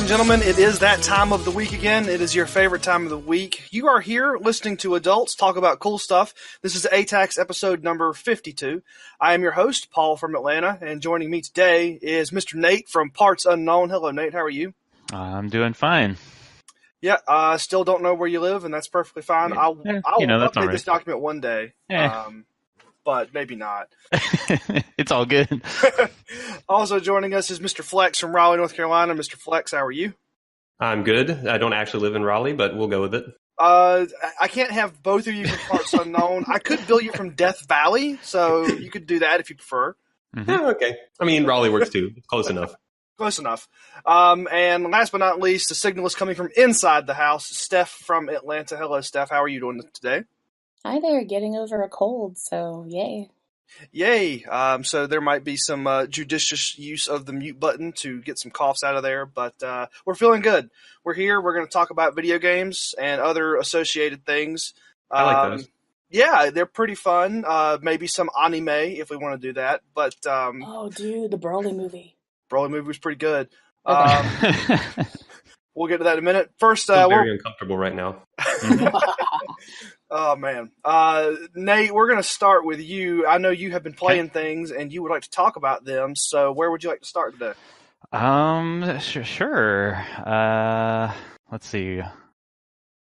and gentlemen, it is that time of the week again. It is your favorite time of the week. You are here listening to adults talk about cool stuff. This is ATACS episode number 52. I am your host, Paul from Atlanta, and joining me today is Mr. Nate from Parts Unknown. Hello, Nate. How are you? I'm doing fine. Yeah, I still don't know where you live, and that's perfectly fine. I'll update this document one day, but maybe not. It's all good. Also joining us is Mr. Flex from Raleigh, North Carolina. Mr. Flex, how are you? I'm good. I don't actually live in Raleigh, but we'll go with it. I can't have both of you from Parts Unknown. I could bill you from Death Valley, so you could do that if you prefer. Mm-hmm. Yeah, okay. I mean, Raleigh works too. It's close enough. Close enough. And last but not least, the signal is coming from inside the house. Steph from Atlanta. Hello, Steph. How are you doing today? Hi there. Getting over a cold, so yay. Yay. So there might be some judicious use of the mute button to get some coughs out of there, but we're feeling good. We're here. We're going to talk about video games and other associated things. I like those. Yeah, they're pretty fun. Maybe some anime if we want to do that. But oh, dude, the Broly movie. Broly movie was pretty good. Okay. We'll get to that in a minute. First, I'm very uncomfortable right now. Oh, man. Nate, we're going to start with you. I know you have been playing things, and you would like to talk about them, so where would you like to start today? Sure. Let's see.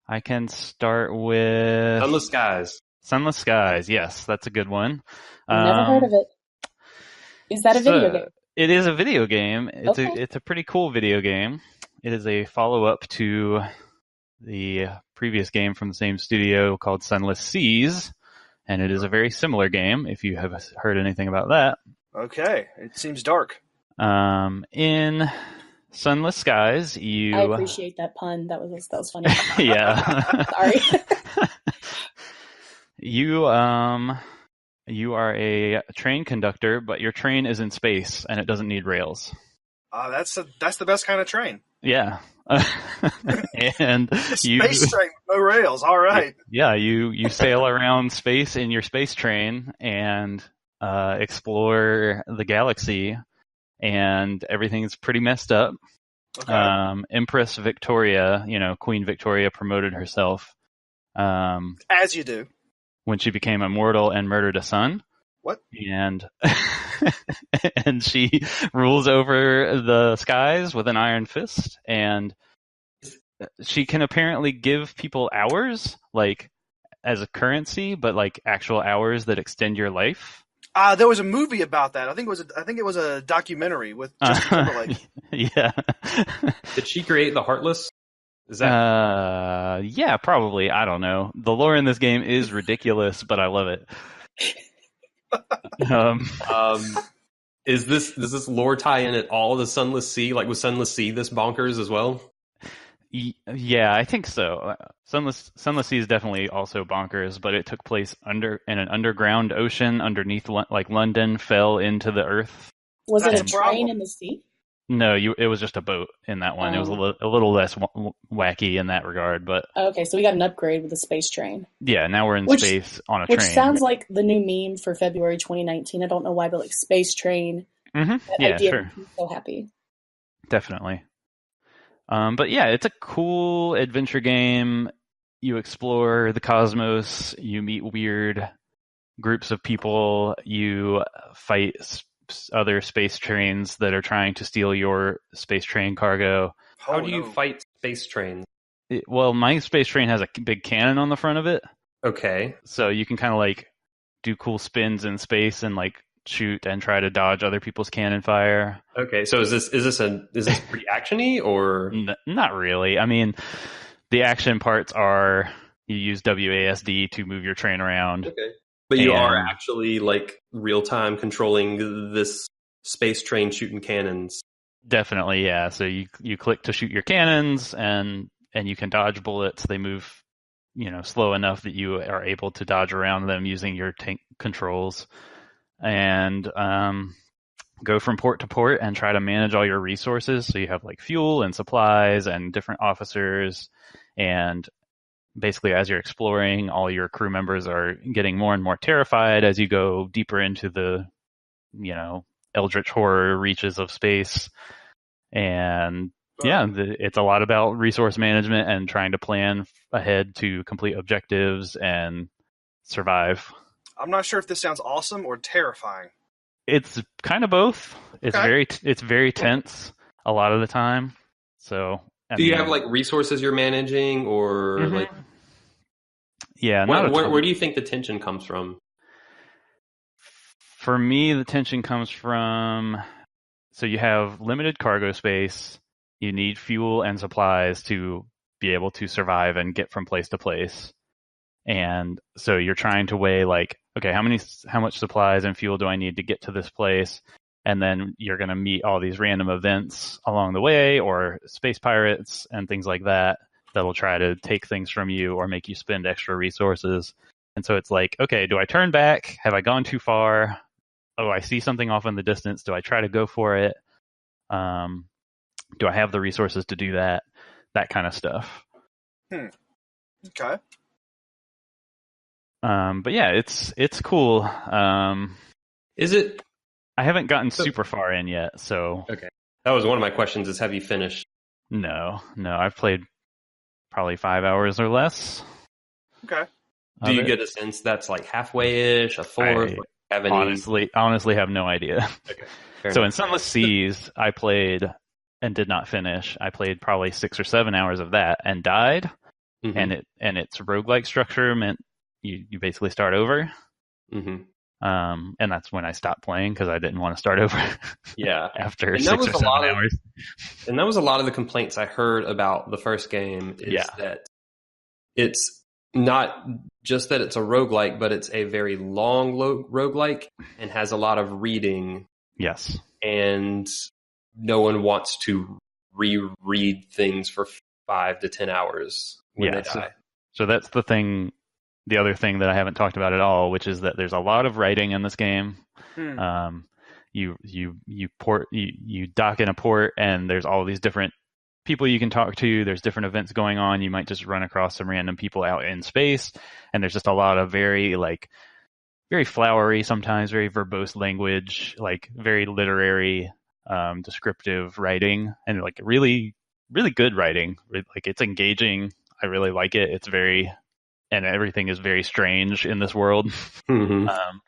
I can start with... Sunless Skies. Sunless Skies, yes, that's a good one. Never heard of it. Is that a video game? It is a video game. It's a pretty cool video game. It is a follow-up to the previous game from the same studio called Sunless Skies, and it is a very similar game, if you have heard anything about that. Okay, it seems dark. In Sunless Skies, I appreciate that pun. That was funny. Yeah. Sorry. You are a train conductor, but your train is in space, and it doesn't need rails. That's the best kind of train. Yeah. And space train with no rails. All right. Yeah, you sail around space in your space train and explore the galaxy, and everything's pretty messed up. Okay. Empress Victoria, Queen Victoria promoted herself. As you do. When she became immortal and murdered a son. What? And and she rules over the skies with an iron fist, and she can apparently give people hours, like, as a currency, but like actual hours that extend your life. There was a movie about that. I think it was a documentary with Justin Timberlake. Yeah. Did she create the Heartless? Is that? Yeah, probably. I don't know. The lore in this game is ridiculous, but I love it. Does this lore tie in at all to Sunless Sea? Like, was Sunless Sea this bonkers as well? Yeah, I think so. Sunless Sea is definitely also bonkers, but it took place in an underground ocean underneath, like London fell into the earth. Was it a train in the sea? No, it was just a boat in that one. It was a little less wacky in that regard, but okay, so we got an upgrade with the space train. Yeah, now we're in space on a train. Which sounds like the new meme for February 2019. I don't know why, but like space train. Mm-hmm. Yeah, sure. I'm so happy. Definitely. But yeah, it's a cool adventure game. You explore the cosmos. You meet weird groups of people. You fight other space trains that are trying to steal your space train cargo. How do you fight space trains? Well, my space train has a big cannon on the front of it. Okay. So you can kind of like do cool spins in space and like shoot and try to dodge other people's cannon fire. Okay, so is this pretty actiony or not really? I mean, the action parts are you use WASD to move your train around. Okay. But you are actually, like, real-time controlling this space train shooting cannons. Definitely, yeah. So you click to shoot your cannons, and you can dodge bullets. They move, slow enough that you are able to dodge around them using your tank controls. And go from port to port and try to manage all your resources. So you have, like, fuel and supplies and different officers, and basically, as you're exploring, all your crew members are getting more and more terrified as you go deeper into the, eldritch horror reaches of space. And Yeah, it's a lot about resource management and trying to plan ahead to complete objectives and survive. I'm not sure if this sounds awesome or terrifying. It's kind of both. It's Okay. very tense a lot of the time. So, Do you have like resources you're managing, or Mhm. like? Yeah, not a ton. Where do you think the tension comes from? For me, the tension comes from, so you have limited cargo space. You need fuel and supplies to be able to survive and get from place to place. And so you're trying to weigh like, okay, how much supplies and fuel do I need to get to this place? And then you're going to meet all these random events along the way, or space pirates and things like that that'll try to take things from you or make you spend extra resources. And so it's like, okay, do I turn back? Have I gone too far? Oh, I see something off in the distance. Do I try to go for it? Do I have the resources to do that? That kind of stuff. Okay. But yeah, it's cool. Is it? I haven't gotten super far in yet, so Okay. That was one of my questions: is have you finished? no, I've played probably 5 hours or less. Okay. Do you get a sense that's like halfway-ish, a fourth? I like, have any... honestly have no idea. Okay. So in Sunless Skies, I played and did not finish. I played probably 6 or 7 hours of that and died. Mhm. And its roguelike structure meant you basically start over. Mhm. And that's when I stopped playing because I didn't want to start over. Yeah. After And 6 or 7 hours. And that was a lot of the complaints I heard about the first game is that it's not just that it's a roguelike, but it's a very long roguelike and has a lot of reading. Yes. And no one wants to reread things for 5 to 10 hours when they die. So that's the thing. The other thing that I haven't talked about at all, which is that there's a lot of writing in this game. You dock in a port, and there's all these different people you can talk to. There's different events going on. You might just run across some random people out in space, and there's just a lot of very flowery, sometimes very verbose language, like very literary, descriptive writing, and like really, really good writing. Like it's engaging. I really like it. It's very. And everything is very strange in this world. Mm-hmm.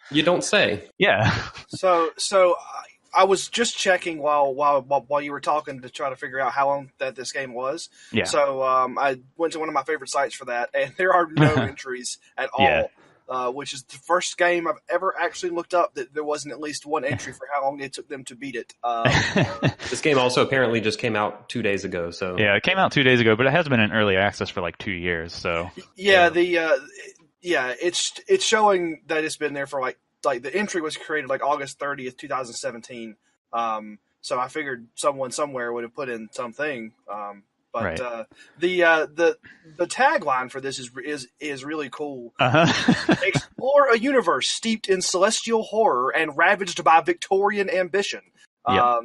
You don't say. Yeah. So I was just checking while you were talking to try to figure out how long that this game was. Yeah. So I went to one of my favorite sites for that, and there are no entries at all. Which is the first game I've ever actually looked up that there wasn't at least one entry for how long it took them to beat it. This game also apparently just came out 2 days ago. So yeah, it came out 2 days ago, but it has been in early access for like 2 years. So it's showing that it's been there for like the entry was created like August 30th, 2017. So I figured someone somewhere would have put in something. But right. The tagline for this is really cool. Explore a universe steeped in celestial horror and ravaged by Victorian ambition. Yep.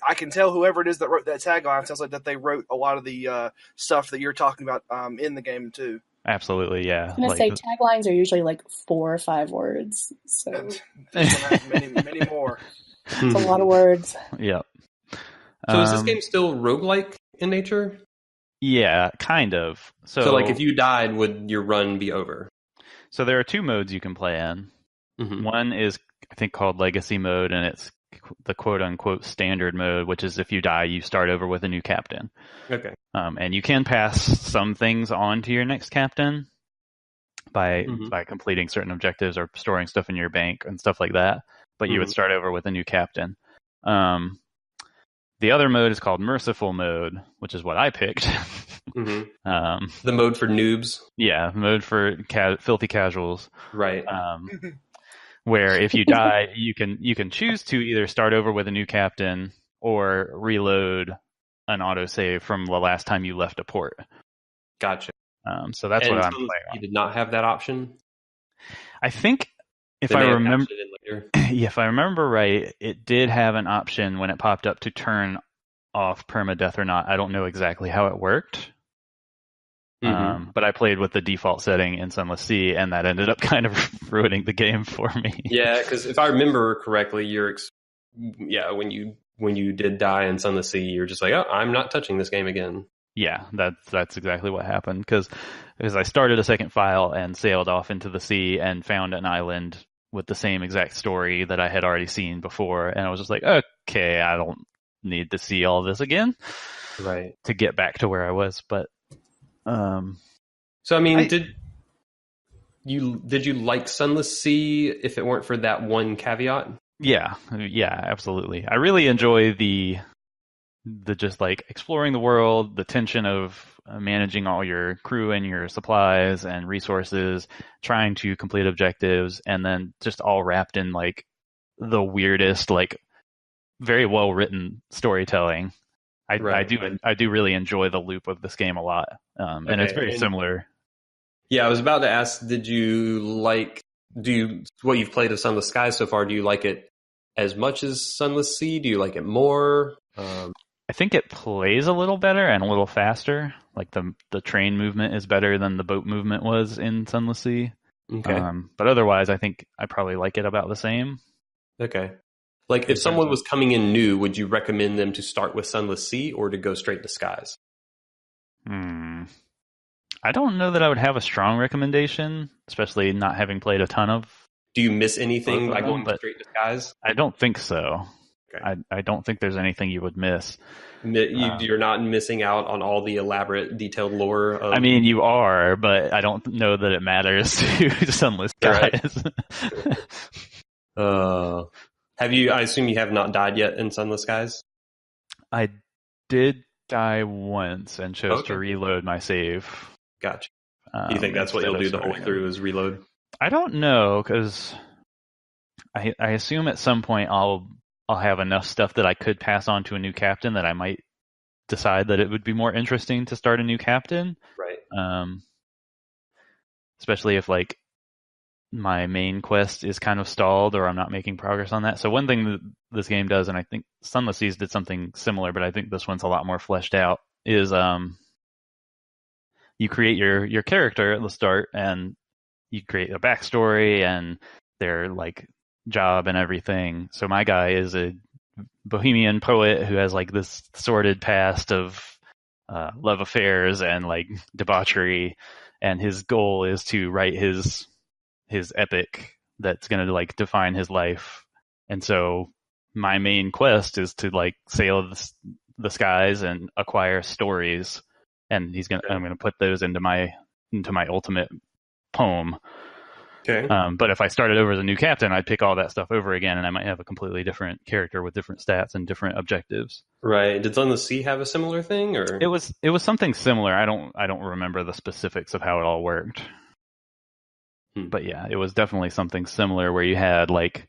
I can tell whoever it is that wrote that tagline sounds like that they wrote a lot of the stuff that you're talking about in the game too. Absolutely, yeah. I'm gonna say taglines are usually like 4 or 5 words. So this one has many more. It's a lot of words. Yep. So is this game still roguelike in nature? Yeah, kind of. So like if you died, would your run be over? So there are 2 modes you can play in. Mm-hmm. One is, I think, called Legacy mode, and it's the quote-unquote standard mode, which is if you die, you start over with a new captain. Okay. And you can pass some things on to your next captain by completing certain objectives or storing stuff in your bank and stuff like that, but you would start over with a new captain. The other mode is called Merciful mode, which is what I picked. The mode for noobs? Yeah, mode for filthy casuals. Right. Where if you die, you can choose to either start over with a new captain or reload an autosave from the last time you left a port. Gotcha. So that's what I'm playing on. You did not have that option? I think if I remember right, it did have an option when it popped up to turn off permadeath or not. I don't know exactly how it worked. But I played with the default setting in Sunless Sea, and that ended up kind of ruining the game for me. Yeah, because if I remember correctly, when you when you did die in Sunless Sea, you're just like, oh, I'm not touching this game again. Yeah, that's exactly what happened, because I started a second file and sailed off into the sea and found an island with the same exact story that I had already seen before, and I was just like, okay, I don't need to see all this again, right, to get back to where I was. But so I mean, did you like Sunless Sea if it weren't for that one caveat? Yeah, absolutely. I really enjoy the just like exploring the world, the tension of managing all your crew and your supplies and resources, trying to complete objectives, and then just all wrapped in like the weirdest, like very well written storytelling. I do really enjoy the loop of this game a lot, and it's very similar. Yeah, I was about to ask, what you've played of Sunless Skies so far, do you like it as much as Sunless Sea? Do you like it more? I think it plays a little better and a little faster. Like the train movement is better than the boat movement was in Sunless Sea. Okay. But otherwise, I think I probably like it about the same. Okay. Like, if someone was coming in new, would you recommend them to start with Sunless Sea or to go straight to Skies? I don't know that I would have a strong recommendation, especially not having played a ton of. Do you miss anything by going straight to Skies? I don't think so. Okay. I don't think there's anything you would miss. You're not missing out on all the elaborate, detailed lore. I mean, you are, but I don't know that it matters to Sunless Skies. Right. I assume you have not died yet in Sunless Skies? I did die once and chose to reload my save. Gotcha. Do you think that's what you'll do the whole way through, is reload? I don't know, because I assume at some point I'll have enough stuff that I could pass on to a new captain that I might decide that it would be more interesting to start a new captain. Right. Especially if like my main quest is kind of stalled or I'm not making progress on that. So one thing that this game does, and I think Sunless Seas did something similar, but I think this one's a lot more fleshed out, is you create your character at the start, and you create a backstory and their like job and everything. So my guy is a bohemian poet who has like this sordid past of love affairs and like debauchery, and his goal is to write his epic that's going to like define his life. And so my main quest is to like sail the skies and acquire stories, and I'm going to put those into my ultimate poem. Okay. But if I started over as a new captain, I'd pick all that stuff over again, and I might have a completely different character with different stats and different objectives. Right. Did Sunless Sea have a similar thing, or it was something similar? I don't remember the specifics of how it all worked. But yeah, it was definitely something similar where you had like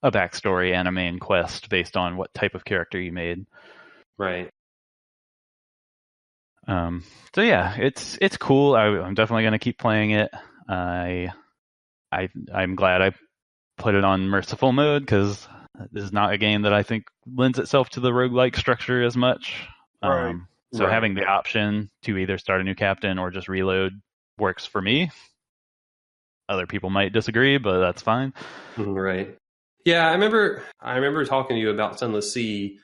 a backstory and a main quest based on what type of character you made. Right. So yeah, it's cool. I'm definitely going to keep playing it. I'm glad I put it on merciful mode, because this is not a game that I think lends itself to the roguelike structure as much. Right. So having the option to either start a new captain or just reload works for me. Other people might disagree, but that's fine. Right. Yeah, I remember talking to you about Sunless Sea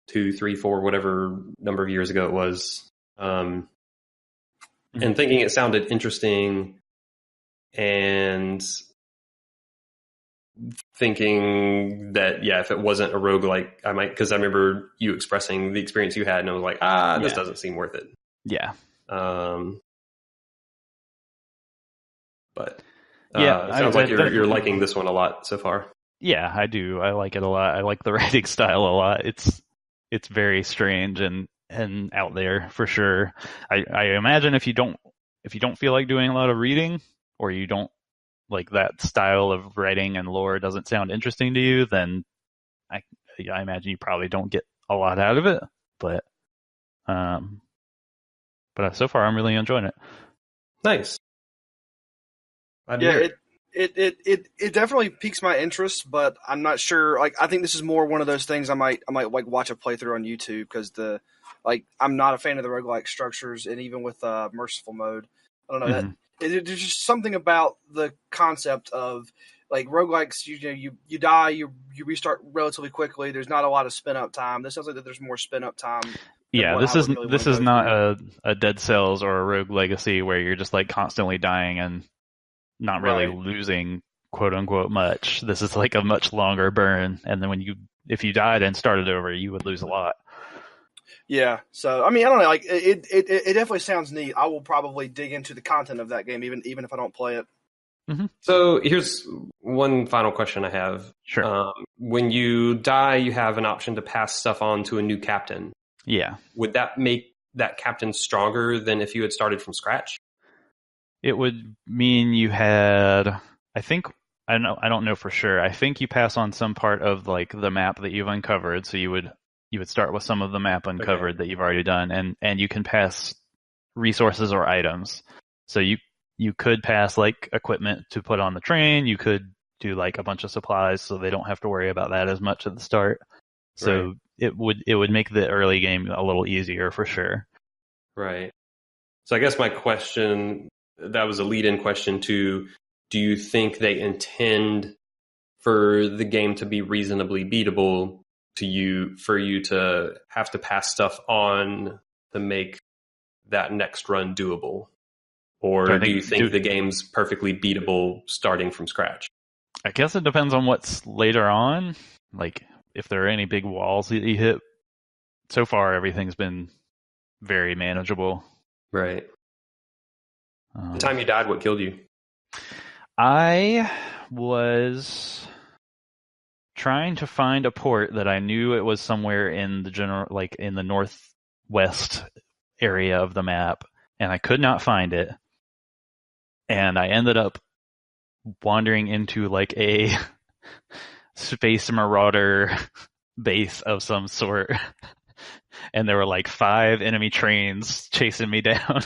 2, 3, 4, whatever number of years ago it was, and thinking it sounded interesting, and thinking that, if it wasn't a roguelike, I might, because I remember you expressing the experience you had, and I was like, this doesn't seem worth it. Yeah. But it sounds like you're liking this one a lot so far. Yeah, I do. I like it a lot. I like the writing style a lot. It's very strange and out there for sure. I imagine if you don't feel like doing a lot of reading, or you don't like that style of writing and lore doesn't sound interesting to you, then I imagine you probably don't get a lot out of it. But so far I'm really enjoying it. Nice. It definitely piques my interest, but I'm not sure. Like, I think this is more one of those things I might like watch a playthrough on YouTube, because I'm not a fan of the roguelike structures, and even with merciful mode, I don't know that there's just something about the concept of like roguelikes, you die, you restart relatively quickly. There's not a lot of spin up time. This sounds like that there's more spin up time. Yeah, this is not a Dead Cells or a Rogue Legacy where you're just like constantly dying and not really losing quote unquote much. This is like a much longer burn, and then if you died and started over, you would lose a lot. Yeah, so I mean, I don't know. Like it definitely sounds neat. I will probably dig into the content of that game, even if I don't play it. Mm-hmm. So here's one final question I have. Sure. When you die, you have an option to pass stuff on to a new captain. Yeah. Would that make that captain stronger than if you had started from scratch? It would mean you had, I don't know for sure. I think you pass on some part of like the map that you've uncovered. So you would start with some of the map uncovered that you've already done, and you can pass resources or items. So you could pass like equipment to put on the train. You could do like a bunch of supplies, so they don't have to worry about that as much at the start. So it would make the early game a little easier for sure. Right. So I guess my question, that was a lead-in question to, do you think they intend for the game to be reasonably beatable for you to have to pass stuff on to make that next run doable? Or do you think the game's perfectly beatable starting from scratch? I guess it depends on what's later on. Like, if there are any big walls that you hit. So far, everything's been very manageable. Right. The time you died, what killed you? I was trying to find a port that I knew it was somewhere in in the northwest area of the map, and I could not find it. And I ended up wandering into like a space marauder base of some sort. And there were like 5 enemy trains chasing me down.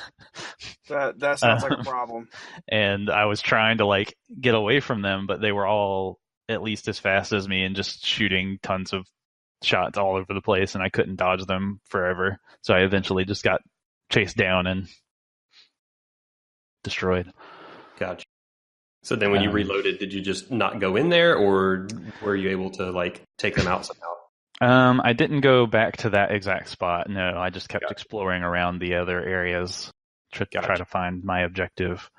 That sounds like a problem. And I was trying to like get away from them, but they were all at least as fast as me and just shooting tons of shots all over the place, and I couldn't dodge them forever. So I eventually just got chased down and destroyed. Gotcha. So then when you reloaded, did you just not go in there, or were you able to like take them out somehow? I didn't go back to that exact spot. No, I just kept exploring around the other areas to try to find my objective.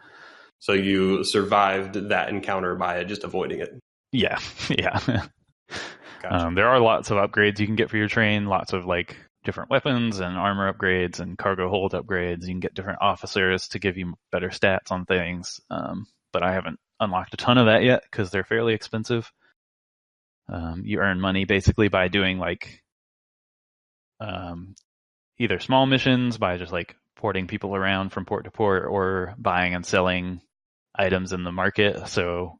So you survived that encounter by just avoiding it? Yeah, yeah. Gotcha. There are lots of upgrades you can get for your train, lots of like different weapons and armor upgrades and cargo hold upgrades. You can get different officers to give you better stats on things. But I haven't unlocked a ton of that yet because they're fairly expensive. You earn money basically by doing like either small missions by just like porting people around from port to port, or buying and selling items in the market. So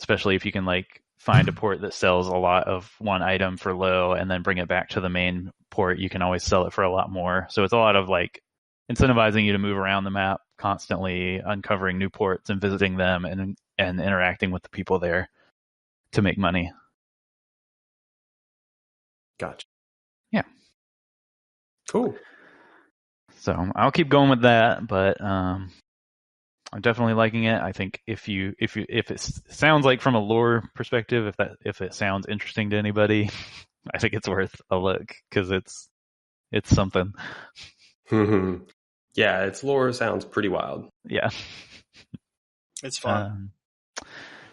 especially if you can like find a port that sells a lot of one item for low and then bring it back to the main port, you can always sell it for a lot more. So it's a lot of like incentivizing you to move around the map, constantly uncovering new ports and visiting them and interacting with the people there to make money. Gotcha. Yeah. Cool. So I'll keep going with that, but I'm definitely liking it. I think if it sounds like from a lore perspective, if it sounds interesting to anybody, I think it's worth a look because it's something. Yeah, its lore sounds pretty wild. Yeah, it's fun.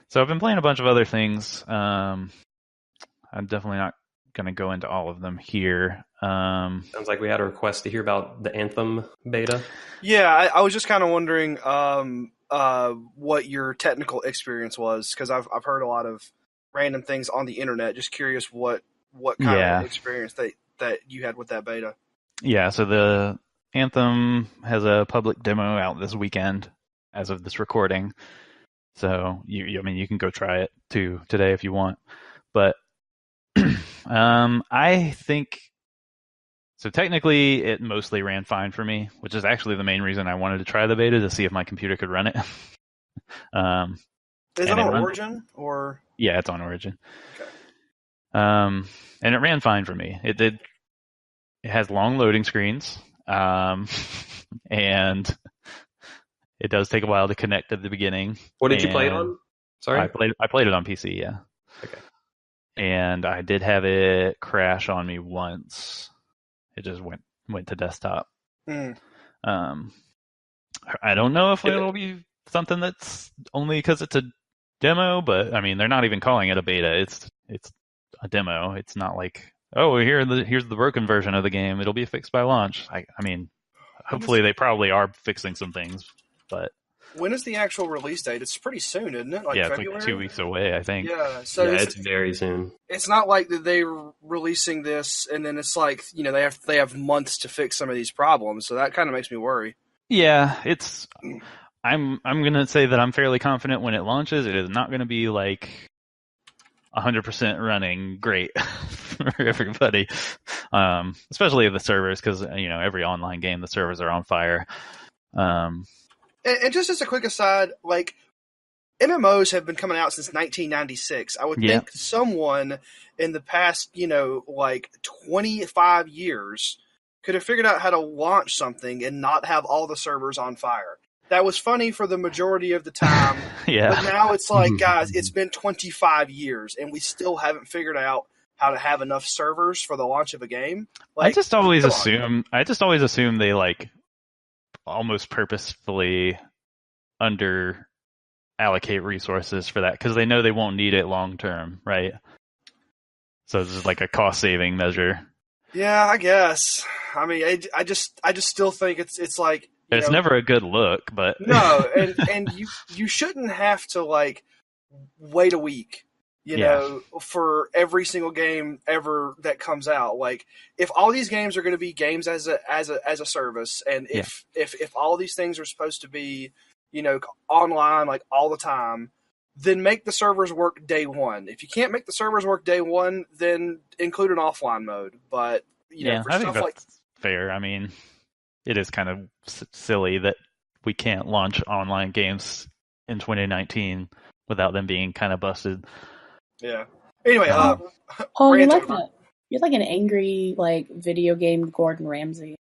So I've been playing a bunch of other things. I'm definitely not going to go into all of them here. Sounds like we had a request to hear about the Anthem beta. Yeah, I was just kind of wondering what your technical experience was, because I've heard a lot of random things on the internet. Just curious what kind of experience that you had with that beta. Yeah, so the Anthem has a public demo out this weekend as of this recording. So you can go try it too today if you want. But I think so. Technically, it mostly ran fine for me, which is actually the main reason I wanted to try the beta, to see if my computer could run it. Is it on Origin or? Yeah, it's on Origin. Okay. And it ran fine for me. It did. It has long loading screens, and it does take a while to connect at the beginning. What did you play it on? Sorry? I played it on PC, yeah. Okay. And I did have it crash on me once. It just went to desktop. Mm. I don't know if it'll be something that's only because it's a demo, but I mean, they're not even calling it a beta. It's a demo. It's not like, oh, here's the broken version of the game. It'll be fixed by launch. I mean, hopefully they probably are fixing some things, but when is the actual release date? It's pretty soon, isn't it? Like February? It's like 2 weeks away, I think. Yeah, so it's very soon. It's not like that they're releasing this and then it's like, they have months to fix some of these problems. So that kind of makes me worry. Yeah, I'm gonna say that I'm fairly confident when it launches, it is not gonna be like 100% running great for everybody, especially the servers, because every online game the servers are on fire. And just as a quick aside, like MMOs have been coming out since 1996. I would think someone in the past, like 25 years could have figured out how to launch something and not have all the servers on fire. That was funny for the majority of the time. Yeah. But now it's like, guys, it's been 25 years and we still haven't figured out how to have enough servers for the launch of a game. Like, I just always assume they like almost purposefully under allocate resources for that because they know they won't need it long term, right? So it's just like a cost saving measure. Yeah, I guess. I mean, I just still think it's like it's never a good look, but no, and you shouldn't have to like wait a week, for every single game ever that comes out. Like if all these games are going to be games as a service, and if all these things are supposed to be online like all the time, then make the servers work day one. If you can't make the servers work day one, then include an offline mode. But for I stuff think like that's fair. I mean, it is kind of silly that we can't launch online games in 2019 without them being kind of busted. Yeah. Anyway, Paul, you're like an angry video game Gordon Ramsay.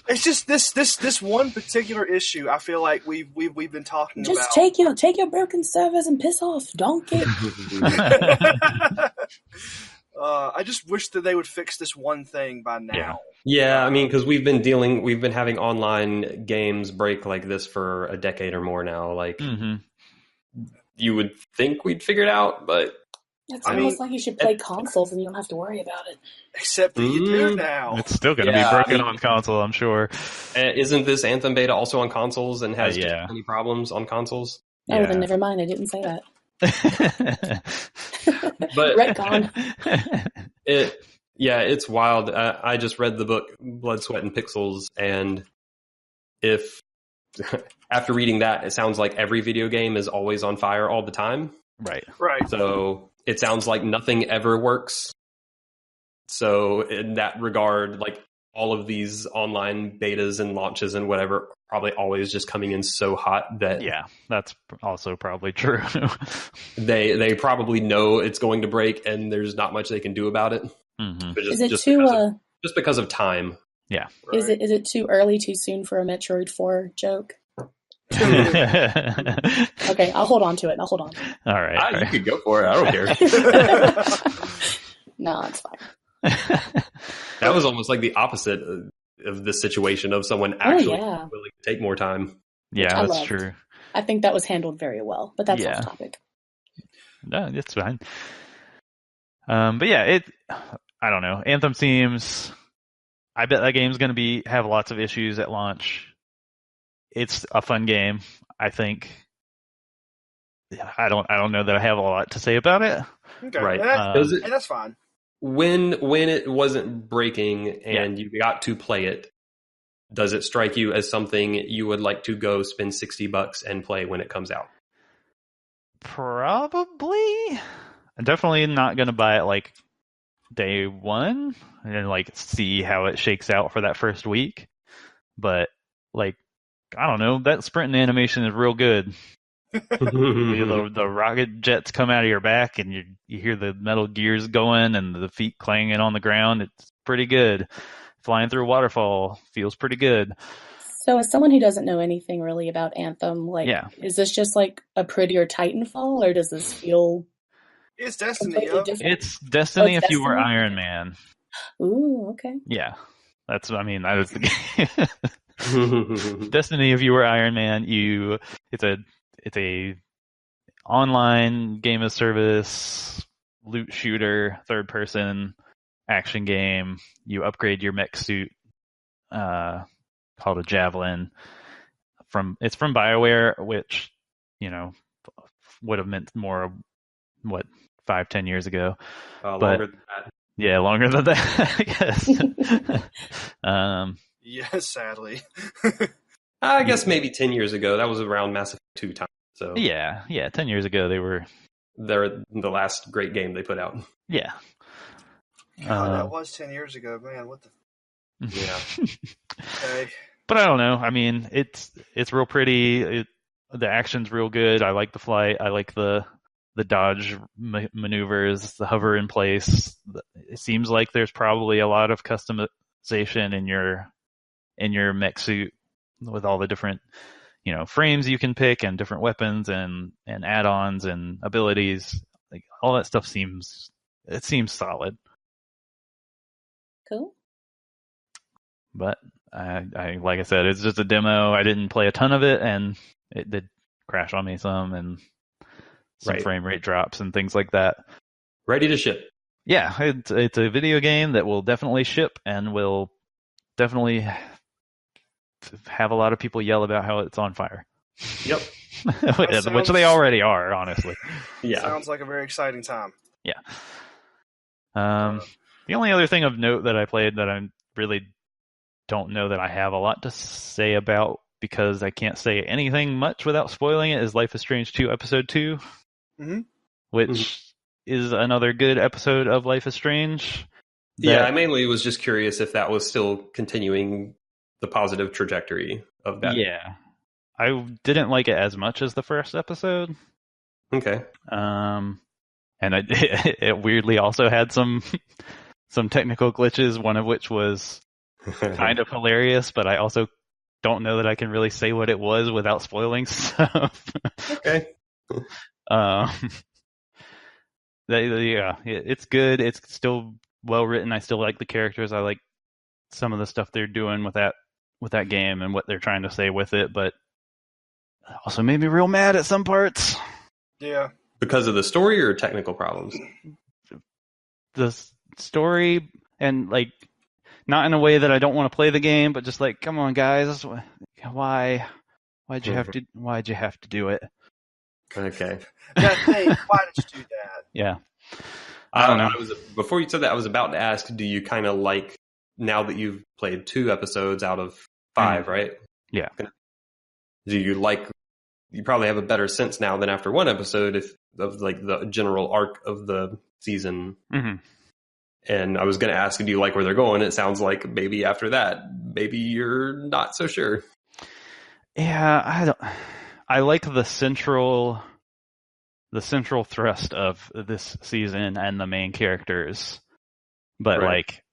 It's just this one particular issue. I feel like we've been talking just about. Just take your broken servers and piss off, donkey. I just wish that they would fix this one thing by now. Yeah, I mean, because we've been having online games break like this for a decade or more now. Like, you would think we'd figure it out, but it's almost like you should play consoles and you don't have to worry about it. Except that you do now. It's still going to be broken on console, I'm sure. Isn't this Anthem beta also on consoles and has any problems on consoles? Oh, then never mind. I didn't say that. But retcon. It's wild. I just read the book Blood, Sweat, and Pixels, and if after reading that, it sounds like every video game is always on fire all the time. Right. So it sounds like nothing ever works. So in that regard, like all of these online betas and launches and whatever are probably always just coming in so hot that that's also probably true. they probably know it's going to break and there's not much they can do about it. Just because of time. Yeah. Right. Is it too early, too soon for a Metroid 4 joke? Okay, I'll hold on to it. All right. You could go for it. I don't care. No, it's fine. That was almost like the opposite of this situation of someone actually willing to take more time. Yeah, that's true. I think that was handled very well, but that's off topic. No, it's fine. But I don't know. Anthem seems. I bet that game's going to have lots of issues at launch. It's a fun game, I think. I don't know that I have a lot to say about it. Okay, right? That's fine. When it wasn't breaking and you got to play it, does it strike you as something you would like to go spend $60 and play when it comes out? Probably. I'm definitely not going to buy it like day one and like see how it shakes out for that first week. But like, I don't know, that sprinting animation is real good. The rocket jets come out of your back and you hear the metal gears going and the feet clanging on the ground. It's pretty good. Flying through a waterfall feels pretty good. So as someone who doesn't know anything really about Anthem, like, is this just like a prettier Titanfall, or does this feel It's Destiny, yo. It's Destiny if you were Iron Man. Ooh, okay. Yeah. That was the game. Destiny if you were Iron Man, it's a online game of service, loot shooter, third person action game. You upgrade your mech suit, called a Javelin. It's from BioWare, which, would have meant more, 5-10 years ago. Longer than that. Yeah, longer than that, I guess. Yeah, sadly. I guess maybe 10 years ago. That was around Mass Effect 2 time. So yeah, 10 years ago they're the last great game they put out. Yeah. God, that was 10 years ago, man. What the? Yeah. Okay. But I don't know. I mean, it's real pretty. The action's real good. I like the flight. I like the dodge maneuvers, the hover in place. It seems like there's probably a lot of customization in your mech suit with all the different, frames you can pick and different weapons and add-ons and abilities. Like all that stuff seems solid. Cool. But I like I said, it's just a demo. I didn't play a ton of it, and it did crash on me some, and some frame rate drops and things like that. Ready to ship. Yeah, it's a video game that will definitely ship and will definitely have a lot of people yell about how it's on fire. Yep. Which they already are, honestly. Yeah. Sounds like a very exciting time. Yeah. The only other thing of note that I played that I really don't know that I have a lot to say about, because I can't say anything much without spoiling it, is Life is Strange 2 Episode 2, which is another good episode of Life is Strange. Yeah, I mainly was just curious if that was still continuing the positive trajectory of that. Yeah. I didn't like it as much as the first episode. Okay. And it weirdly also had some technical glitches, one of which was kind of hilarious, but I also don't know that I can really say what it was without spoiling stuff. Okay. It's good. It's still well written. I still like the characters. I like some of the stuff they're doing with that game and what they're trying to say with it, but also made me real mad at some parts. Yeah. Because of the story or technical problems? The story, and like, not in a way that I don't want to play the game, but just like, come on, guys, why'd you have to do it? Okay. Why did you do that? Yeah. I don't know. Before you said that, I was about to ask, do you kind of like, now that you've played 2 episodes out of 5, right? Yeah. Do you like, you probably have a better sense now than after 1 episode of like the general arc of the season. Mm-hmm. And I was going to ask, do you like where they're going? It sounds like maybe after that, maybe you're not so sure. Yeah, I like the central thrust of this season and the main characters, but like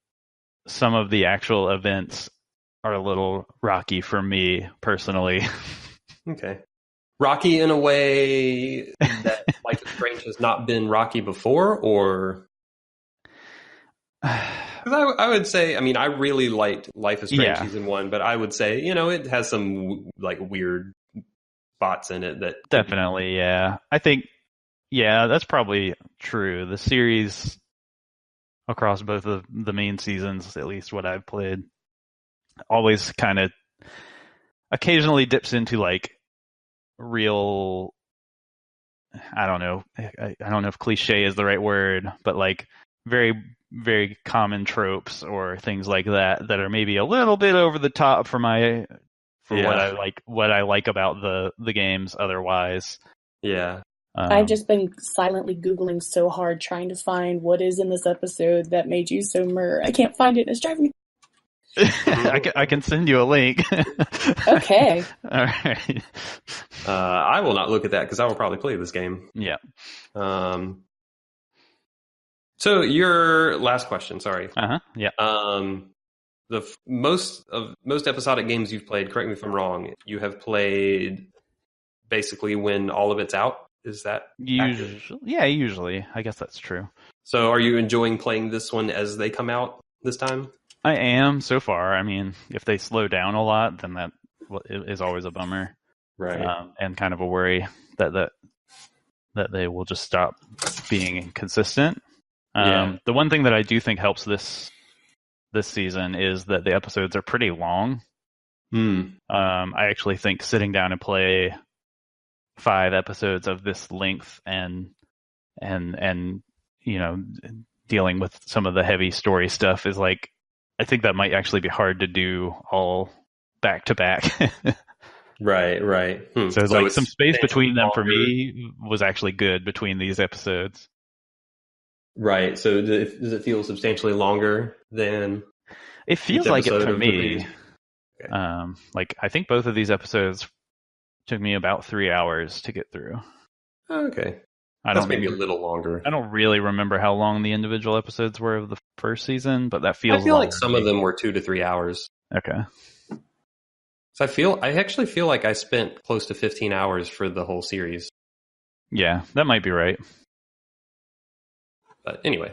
some of the actual events are a little rocky for me personally. Okay. Rocky in a way that Life is Strange has not been rocky before, or? Because I would say, I mean, I really liked Life is Strange Season 1, but I would say, it has some like weird spots in it that definitely, yeah. I think, that's probably true. The series across both of the main seasons, at least what I've played, always kind of occasionally dips into like real, I don't know if cliche is the right word, but like very, very common tropes or things like that are maybe a little bit over the top for what I like about the games otherwise. Yeah. I've just been silently Googling so hard trying to find what is in this episode that made you so I can't find it. It's driving me. I can send you a link. Okay. All right. I will not look at that because I will probably play this game. Yeah. So your last question, sorry. Yeah. most episodic games you've played, correct me if I'm wrong, you have played basically when all of it's out. Is that usually? Yeah, usually. I guess that's true. So are you enjoying playing this one as they come out this time? I am so far. I mean, if they slow down a lot, then that is always a bummer, right? And kind of a worry that they will just stop being inconsistent. The one thing that I do think helps this season is that the episodes are pretty long. I actually think sitting down and play 5 episodes of this length and dealing with some of the heavy story stuff is like, I think that might actually be hard to do all back to back. Right. So like some space between them for me was actually good between these episodes. Right. So does it feel substantially longer than? It feels like it for me. Okay. Like I think both of these episodes took me about 3 hours to get through. Okay. That's maybe a little longer. I don't really remember how long the individual episodes were of the first season, but that feels. I feel like some of them were 2 to 3 hours. Okay. So I actually feel like I spent close to 15 hours for the whole series. Yeah, that might be right. But anyway.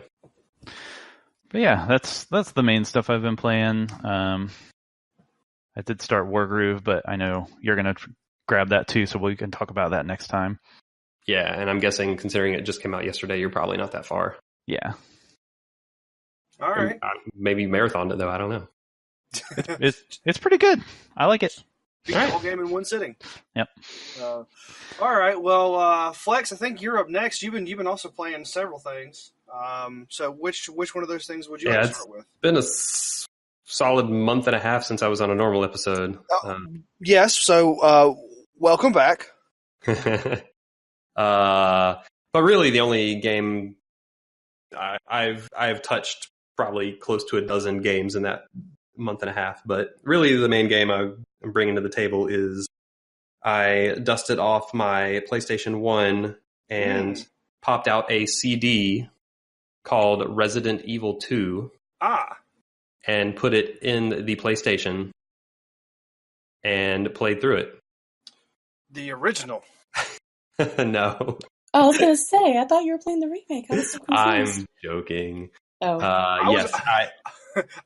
But yeah, that's the main stuff I've been playing. I did start Wargroove, but I know you're gonna grab that too, so we can talk about that next time. Yeah, and I'm guessing, considering it just came out yesterday, you're probably not that far. Yeah. All right. Maybe marathoned it, though. I don't know. It's pretty good. I like it. Beat the whole game in one sitting. Yep. All right. Well, Flex, I think you're up next. You've been also playing several things. So which one of those things would you like to start with? It's been a solid month and a half since I was on a normal episode. Yes. So welcome back. But really, the only game I've touched probably close to a dozen games in that month and a half. But really, the main game I'm bringing to the table is I dusted off my PlayStation 1 and popped out a CD called Resident Evil 2. And put it in the PlayStation and played through it. The original. No. I was going to say, I thought you were playing the remake. I was so confused. I'm joking. Oh. Yes.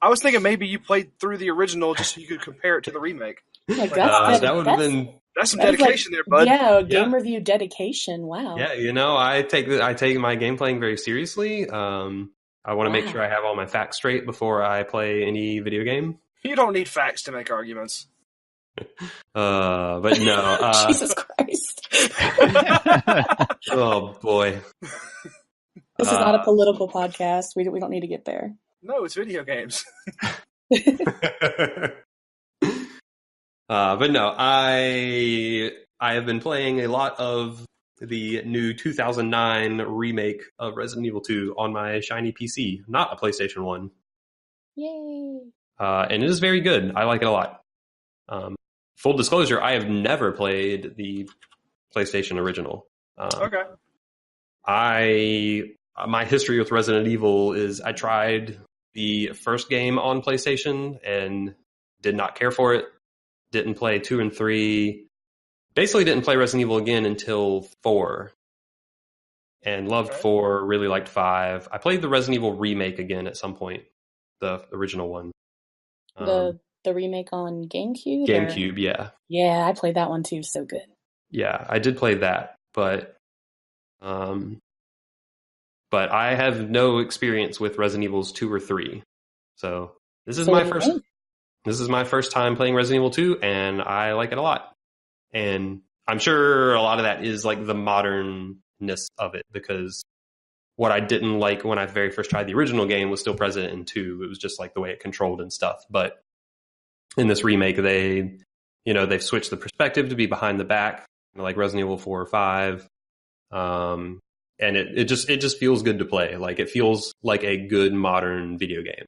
I was thinking maybe you played through the original just so you could compare it to the remake. Like, that would have been... That's some dedication there, bud. Yeah, game review dedication. Wow. Yeah, I take my game playing very seriously. I want to make sure I have all my facts straight before I play any video game. You don't need facts to make arguments. But no. Jesus Christ. Oh, boy. This is not a political podcast. We don't need to get there. No, it's video games. But no, I have been playing a lot of the new 2009 remake of Resident Evil 2 on my shiny PC, not a PlayStation 1. Yay. And it is very good. I like it a lot. Full disclosure, I have never played the PlayStation original. Okay. My history with Resident Evil is I tried the first game on PlayStation and did not care for it. Didn't play 2 and 3. Basically didn't play Resident Evil again until 4. And loved 4, really liked 5. I played the Resident Evil remake again at some point. The original one. The remake on GameCube? GameCube, yeah. Yeah, I played that one too. So good. Yeah, I did play that, but I have no experience with Resident Evils 2 or 3. So this is my first time playing Resident Evil 2, and I like it a lot. And I'm sure a lot of that is like the modernness of it, because what I didn't like when I very first tried the original game was still present in 2. It was just like the way it controlled and stuff. But in this remake, they've switched the perspective to be behind the back, like Resident Evil 4 or 5. And it just feels good to play. Like it feels like a good modern video game.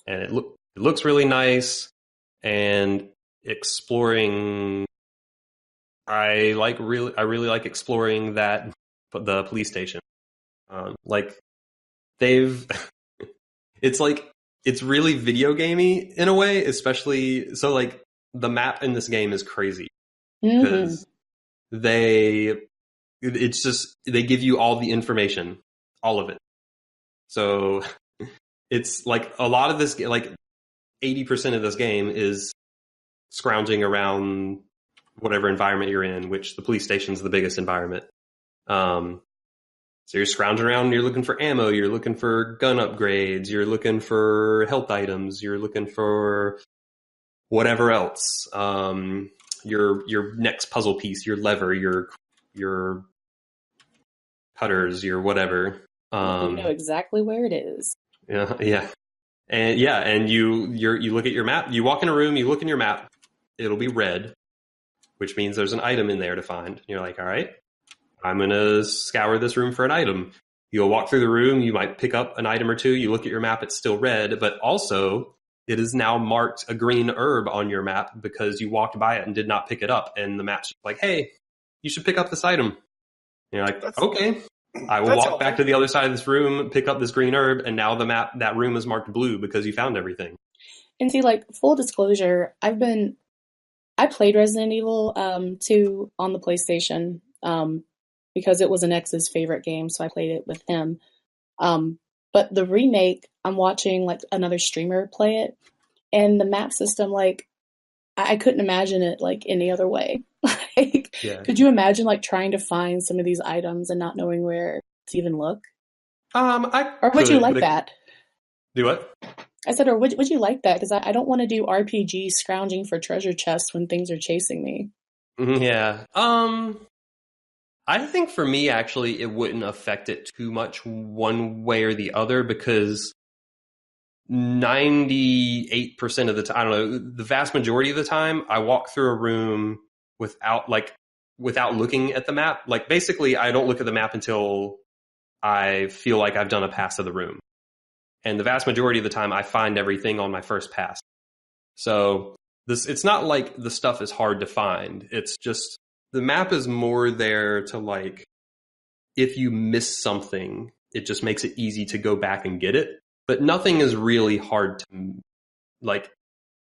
And it looks really nice, and exploring. I really like exploring the police station. It's like it's really video gamey in a way, especially so like the map in this game is crazy because they give you all the information, all of it. So it's like a lot of this, like 80% of this game is scrounging around whatever environment you're in, which the police station is the biggest environment. So you're scrounging around, you're looking for ammo, you're looking for gun upgrades, you're looking for health items, you're looking for whatever else. Your next puzzle piece, your lever, your cutters, your whatever. You know exactly where it is. Yeah. And you look at your map, you walk in a room, you look in your map, it'll be red, which means there's an item in there to find. You're like, all right, I'm going to scour this room for an item. You'll walk through the room, you might pick up an item or two, you look at your map, it's still red, but also it is now marked a green herb on your map because you walked by it and did not pick it up. And the map's like, hey, you should pick up this item. And you're like, okay. I will walk back to the other side of this room, pick up this green herb, and now that room is marked blue because you found everything. And see, like, full disclosure, I played Resident Evil 2 on the PlayStation because it was an ex's favorite game, so I played it with him. But the remake, I'm watching like another streamer play it, and the map system, like, I couldn't imagine it like any other way. Like, could you imagine like trying to find some of these items and not knowing where to even look? Or would you like that? Do what? I said, or would you like that? Because I don't want to do RPG scrounging for treasure chests when things are chasing me. Yeah. I think for me, actually, it wouldn't affect it too much one way or the other because 98% of the time, I don't know, the vast majority of the time, I walk through a room without looking at the map. Like, basically, I don't look at the map until I feel like I've done a pass of the room. And the vast majority of the time, I find everything on my first pass. So it's not like the stuff is hard to find. It's just the map is more there to, like, if you miss something, it just makes it easy to go back and get it. But nothing is really hard to, like,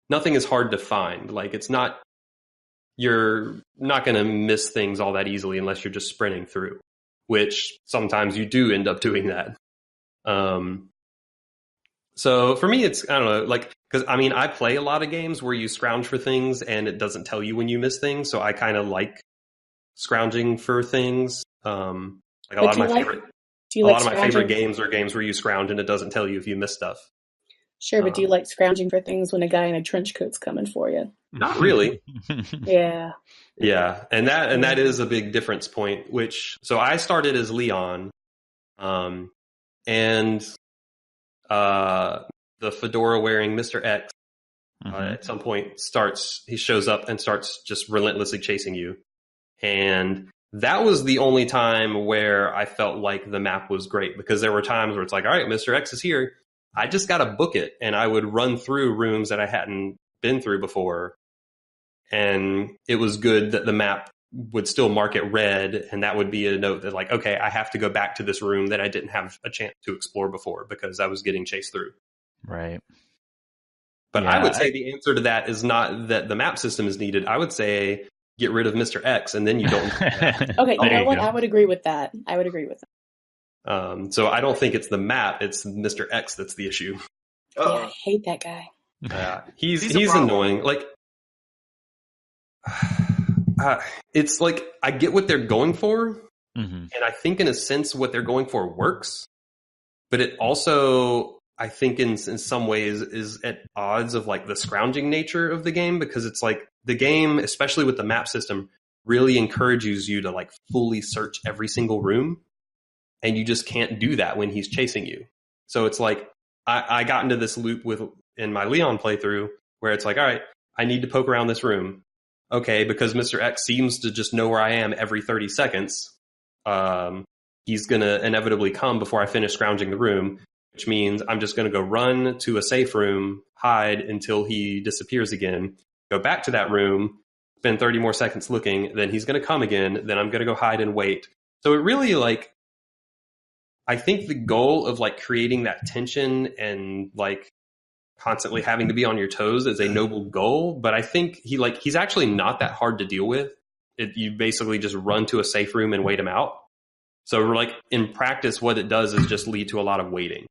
nothing is hard to find. Like, you're not going to miss things all that easily unless you're just sprinting through, which sometimes you do end up doing that. So for me, it's, I don't know, like, because I mean, I play a lot of games where you scrounge for things and it doesn't tell you when you miss things. So I kind of like scrounging for things. Like a lot of my favorite games are games where you scrounge and it doesn't tell you if you miss stuff. Sure, but do you like scrounging for things when a guy in a trench coat's coming for you? Not really. Yeah. Yeah, and that is a big difference point. So I started as Leon, and the fedora wearing Mr. X at some point he shows up and starts just relentlessly chasing you, and that was the only time where I felt like the map was great, because there were times where it's like, all right, Mr. X is here. I just got to book it. And I would run through rooms that I hadn't been through before. And it was good that the map would still mark it red. And that would be a note that, like, okay, I have to go back to this room that I didn't have a chance to explore before because I was getting chased through. Right. But yeah, I would say the answer to that is not that the map system is needed. I would say get rid of Mr. X, and then you don't. Okay, you know what? I would agree with that. So I don't think it's the map; it's Mr. X that's the issue. Yeah, I hate that guy. He's annoying. Like, it's like I get what they're going for, and I think in a sense what they're going for works, but it also, I think in some ways is at odds of like the scrounging nature of the game, because it's like the game, especially with the map system, really encourages you to like fully search every single room, and you just can't do that when he's chasing you. So it's like I got into this loop in my Leon playthrough where it's like, all right, I need to poke around this room. Okay, because Mr. X seems to just know where I am every 30 seconds. He's going to inevitably come before I finish scrounging the room, which means I'm just going to go run to a safe room, hide until he disappears again, go back to that room, spend 30 more seconds looking, then he's going to come again, then I'm going to go hide and wait. So it really, like, I think the goal of like creating that tension and like constantly having to be on your toes is a noble goal, but I think he's actually not that hard to deal with. You basically just run to a safe room and wait him out. So like in practice, what it does is just lead to a lot of waiting.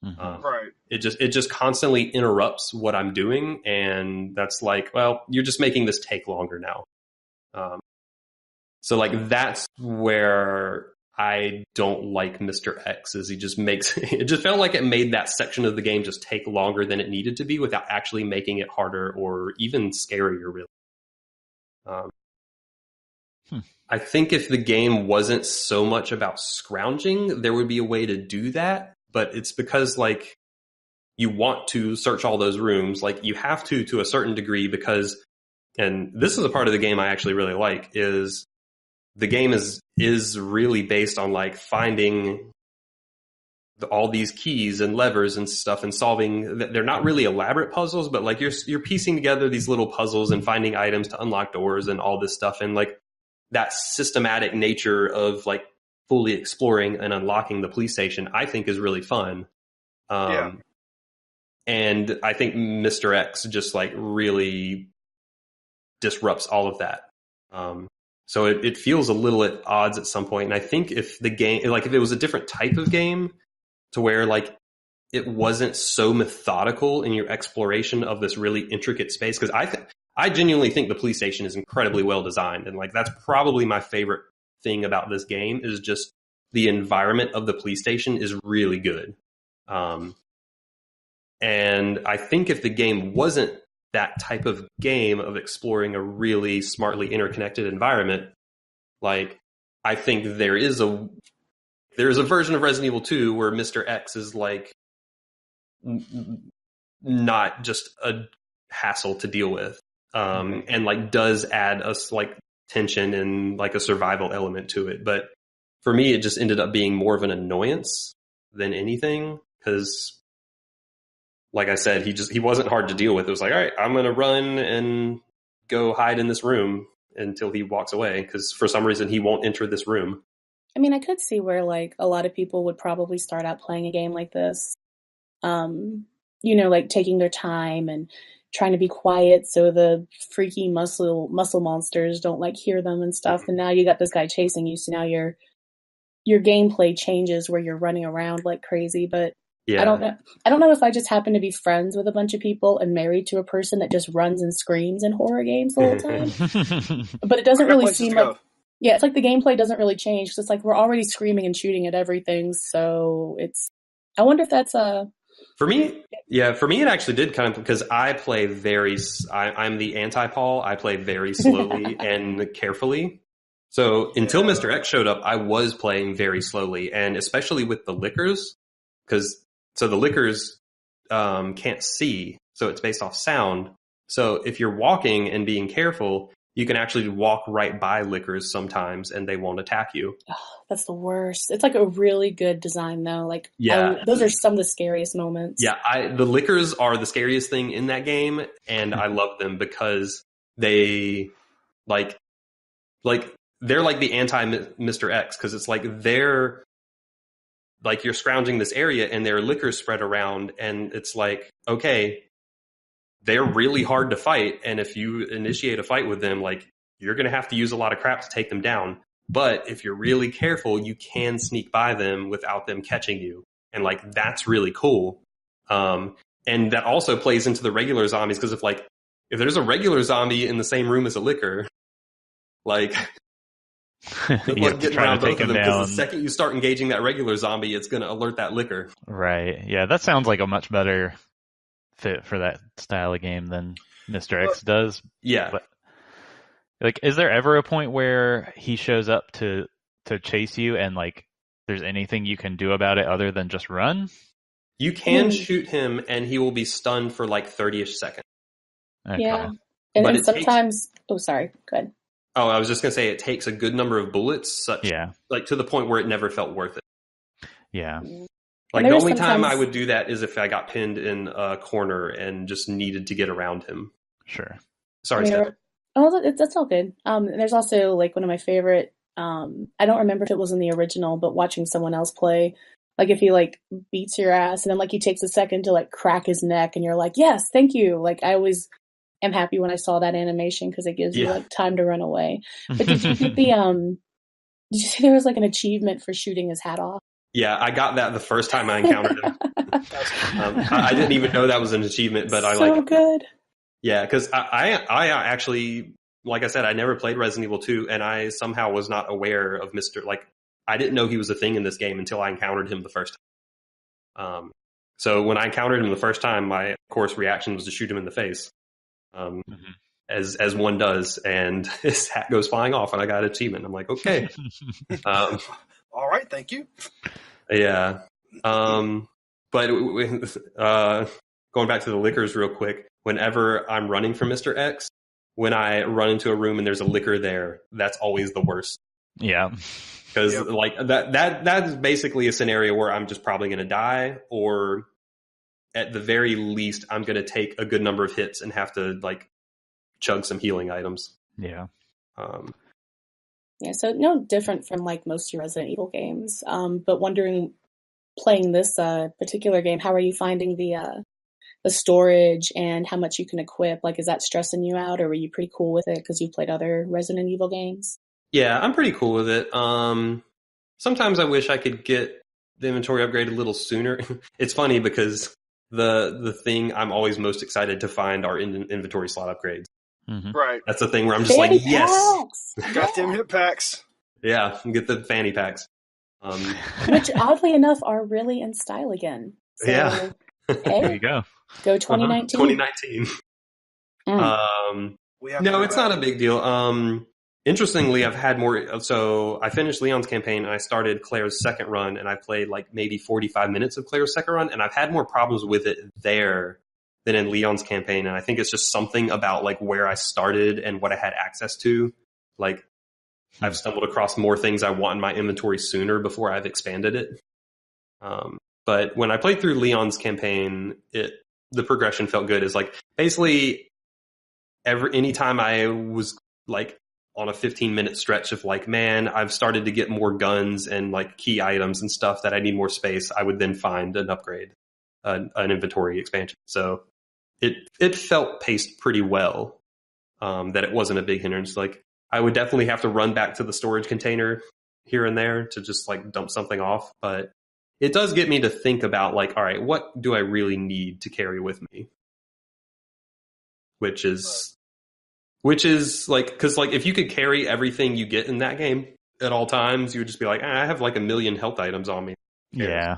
Right. It just constantly interrupts what I'm doing, and that's like, well, you're just making this take longer now. So like that's where I don't like Mr. X, is he just makes it just felt like it made that section of the game just take longer than it needed to be without actually making it harder or even scarier, really. I think if the game wasn't so much about scrounging, there would be a way to do that, but it's because like you want to search all those rooms, like you have to a certain degree, because, and this is a part of the game I actually really like, is the game is really based on like finding all these keys and levers and stuff and solving. They're not really elaborate puzzles, but like you're piecing together these little puzzles and finding items to unlock doors and all this stuff. And like that systematic nature of like fully exploring and unlocking the police station, I think is really fun. And I think Mr. X just like really disrupts all of that. So it feels a little at odds at some point. And I think if the game, like if it was a different type of game to where like it wasn't so methodical in your exploration of this really intricate space, because I genuinely think the police station is incredibly well designed. And like, that's probably my favorite thing about this game, is just the environment of the police station is really good. And I think if the game wasn't that type of game of exploring a really smartly interconnected environment, like I think there is a version of Resident Evil 2 where Mr. X is like not just a hassle to deal with. And like does add us like tension and like a survival element to it. But for me, it just ended up being more of an annoyance than anything, because like I said, he wasn't hard to deal with. It was like, all right, I'm going to run and go hide in this room until he walks away, because for some reason he won't enter this room. I mean, I could see where like a lot of people would probably start out playing a game like this, like taking their time and trying to be quiet so the freaky muscle monsters don't like hear them and stuff. And now you got this guy chasing you, so now your gameplay changes where you're running around like crazy. But yeah. I don't know if I just happen to be friends with a bunch of people and married to a person that just runs and screams in horror games the whole time. But it doesn't really seem like, it's like the gameplay doesn't really change, because it's like we're already screaming and shooting at everything. So I wonder if that's for me, it actually did kind of, because I play I'm the anti-Paul. I play very slowly and carefully. So until Mr. X showed up, I was playing very slowly, and especially with the lickers, so the lickers can't see, so it's based off sound. So if you're walking and being careful, you can actually walk right by lickers sometimes and they won't attack you. Oh, that's the worst. It's like a really good design though. Like, those are some of the scariest moments. Yeah, the lickers are the scariest thing in that game, and I love them because they they're like the anti Mr. X, because it's like they're like you're scrounging this area and there are lickers spread around, and it's like, okay, they're really hard to fight, and if you initiate a fight with them, like you're going to have to use a lot of crap to take them down. But if you're really careful, you can sneak by them without them catching you, and like that's really cool. And that also plays into the regular zombies, because if there's a regular zombie in the same room as a licker, like good luck getting around both of them, because the second you start engaging that regular zombie, it's going to alert that licker. Right. Yeah, that sounds like a much better fit for that style of game than Mr. X does. Yeah. But, like, is there ever a point where he shows up to chase you and like there's anything you can do about it other than just run? You can shoot him and he will be stunned for like 30-ish seconds. Okay. Yeah. And then sometimes sorry, go ahead. Oh, I was just going to say it takes a good number of bullets, like to the point where it never felt worth it. Yeah. Like the only time I would do that is if I got pinned in a corner and just needed to get around him. Sure. Sorry, Steph. That's all good. There's also like one of my favorite, I don't remember if it was in the original, but watching someone else play, Like if he like beats your ass and then like he takes a second to like crack his neck and you're like, yes, thank you. Like I always am happy when I saw that animation because it gives you like time to run away. But did you get did you see there was like an achievement for shooting his hat off? Yeah, I got that the first time I encountered him. I didn't even know that was an achievement, but so good. Yeah, because I actually, like I said, I never played Resident Evil 2, and I somehow was not aware of Mr. Like, I didn't know he was a thing in this game until I encountered him the first time. So when I encountered him the first time, my, of course, reaction was to shoot him in the face, as one does, and his hat goes flying off, and I got an achievement. I'm like, okay. All right, thank you. Yeah. But going back to the liquors real quick, whenever I'm running from Mr. X, when I run into a room and there's a liquor there, that's always the worst. Yeah. Because like that is basically a scenario where I'm just probably going to die, or at the very least, I'm going to take a good number of hits and have to like chug some healing items. Yeah. Yeah, so no different from like most of your Resident Evil games. But wondering, playing this particular game, how are you finding the storage and how much you can equip? Like, is that stressing you out, or were you pretty cool with it because you played other Resident Evil games? Yeah, I'm pretty cool with it. Sometimes I wish I could get the inventory upgrade a little sooner. It's funny because the thing I'm always most excited to find are inventory slot upgrades. Mm-hmm. Right. That's the thing where I'm just Fanny like, yes, goddamn hit packs. Yeah, get the fanny packs. Which oddly enough are really in style again. So, yeah. Hey, There you go. Go 2019. 2019. No, it's not a big deal. Interestingly, I've had more. So I finished Leon's campaign and I started Claire's second run, and I played like maybe 45 minutes of Claire's second run, and I've had more problems with it there than in Leon's campaign. And I think it's just something about like where I started and what I had access to. Like I've stumbled across more things I want in my inventory sooner before I've expanded it. But when I played through Leon's campaign, the progression felt good. It's like basically anytime I was like on a 15-minute stretch of like, man, I've started to get more guns and like key items and stuff that I need more space, I would then find an upgrade, an inventory expansion. So it felt paced pretty well, that it wasn't a big hindrance. Like I would definitely have to run back to the storage container here and there to just like dump something off. But it does get me to think about like, all right, what do I really need to carry with me? Which is like, because like if you could carry everything you get in that game at all times, you would just be like, I have like 1 million health items on me. Yeah.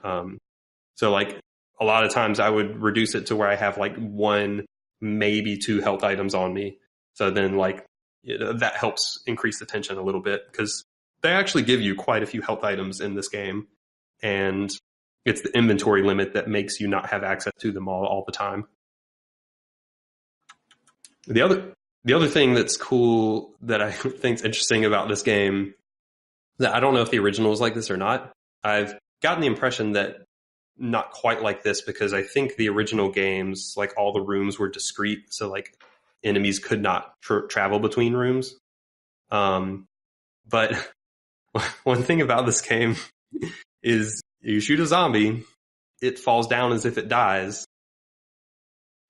So like a lot of times I would reduce it to where I have like 1, maybe 2 health items on me. So then like that helps increase the tension a little bit, because they actually give you quite a few health items in this game, and it's the inventory limit that makes you not have access to them all the time. The other thing that's cool that I think is interesting about this game, that I don't know if the original was like this or not. I've gotten the impression that not quite like this, because I think the original games, like all the rooms were discrete, so like enemies could not travel between rooms. But one thing about this game is you shoot a zombie, it falls down as if it dies,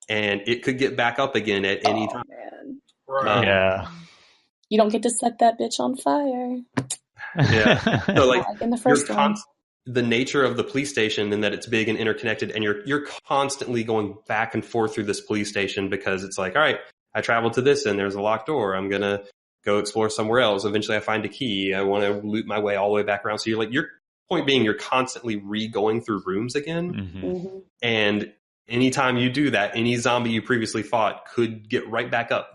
and it could get back up again at any time. Man. Right. Yeah. You don't get to set that bitch on fire. Yeah. So like in the first one. The nature of the police station, and that it's big and interconnected, and you're constantly going back and forth through this police station, because it's like, all right, I traveled to this and there's a locked door, I'm gonna go explore somewhere else, eventually I find a key, I want to loot my way all the way back around. So your point being, you're constantly re-going through rooms again. Mm-hmm. Mm-hmm. And anytime you do that, any zombie you previously fought could get right back up.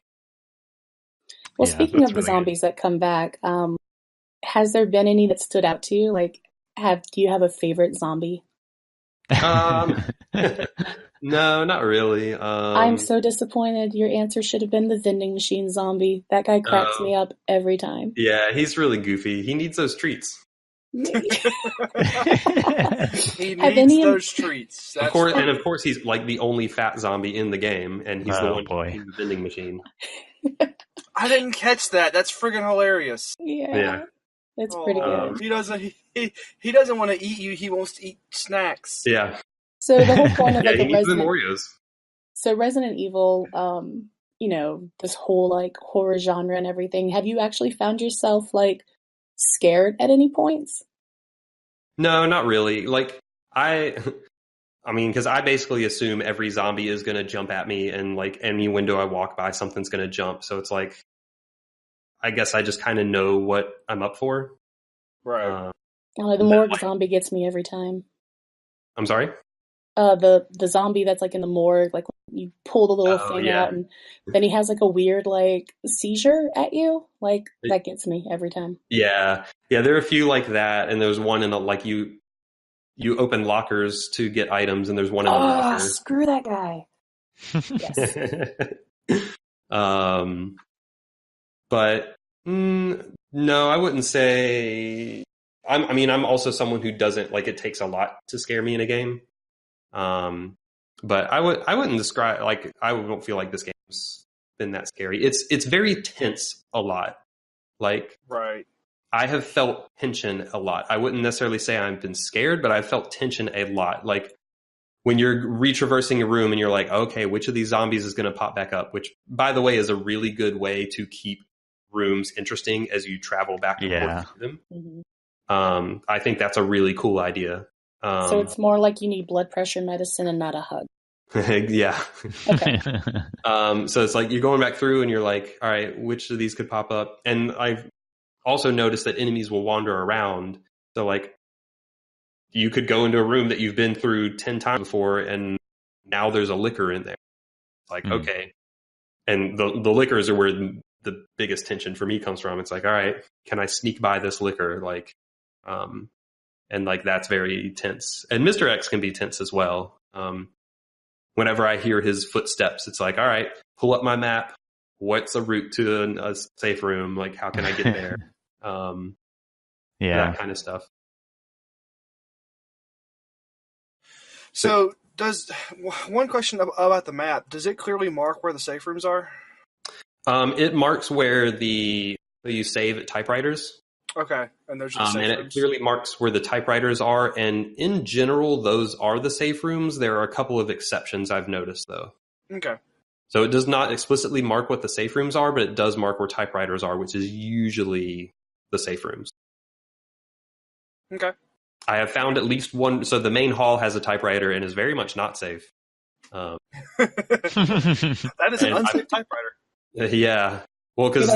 Well, Yeah, speaking of that's the really zombies that come back, has there been any that stood out to you? Like, do you have a favorite zombie? No, not really. I'm so disappointed. Your answer should have been the vending machine zombie. That guy cracks me up every time. Yeah, he's really goofy. He needs those treats. He needs those treats. Of course, he's like the only fat zombie in the game, and he's the one in the vending machine. I didn't catch that. That's friggin' hilarious. Yeah. It's pretty good. He doesn't want to eat you. He wants to eat snacks. Yeah. So the whole point of Yeah, like he a needs them Resident Oreos. So Resident Evil, this whole like horror genre and everything, have you actually found yourself like scared at any points? No, not really. Like I mean, because I basically assume every zombie is going to jump at me, and like any window I walk by, something's going to jump. So it's like, I guess I just kind of know what I'm up for. Right. The morgue zombie gets me every time. I'm sorry? The zombie that's like in the morgue, like when you pull the little thing out, and then he has like a weird like seizure at you. Like that gets me every time. Yeah, there are a few like that, and there's one in a like you open lockers to get items, and there's one in a locker. Screw that guy. Yes. But no, I wouldn't say. I'm also someone who doesn't like. It takes a lot to scare me in a game. But I wouldn't describe like I don't feel like this game's been that scary. It's very tense a lot. Like right. I have felt tension a lot. I wouldn't necessarily say I've been scared, but I've felt tension a lot. Like when you're retraversing a room and you're like, okay, which of these zombies is going to pop back up? Which, by the way, is a really good way to keep rooms interesting as you travel back and forth through them. Mm-hmm. I think that's a really cool idea. So it's more like you need blood pressure medicine and not a hug. Yeah. Okay. So it's like you're going back through and you're like, all right, which of these could pop up? And I've also noticed that enemies will wander around. So like you could go into a room that you've been through 10 times before and now there's a liquor in there. Like, okay. And the liquors are where the biggest tension for me comes from. It's like, all right, can I sneak by this liquor? Like, and like that's very tense. And Mr. X can be tense as well. Whenever I hear his footsteps, it's like, all right, pull up my map. What's a route to a safe room? Like, how can I get there? That kind of stuff. So one question about the map, does it clearly mark where the safe rooms are? It marks where you save at typewriters. Okay, and there's just safe and rooms. It clearly marks where the typewriters are, and in general, those are the safe rooms. There are a couple of exceptions I've noticed, though. Okay. So it does not explicitly mark what the safe rooms are, but it does mark where typewriters are, which is usually the safe rooms. Okay. I have found at least one. So the main hall has a typewriter and is very much not safe. That is an unsafe typewriter. Yeah. Well, because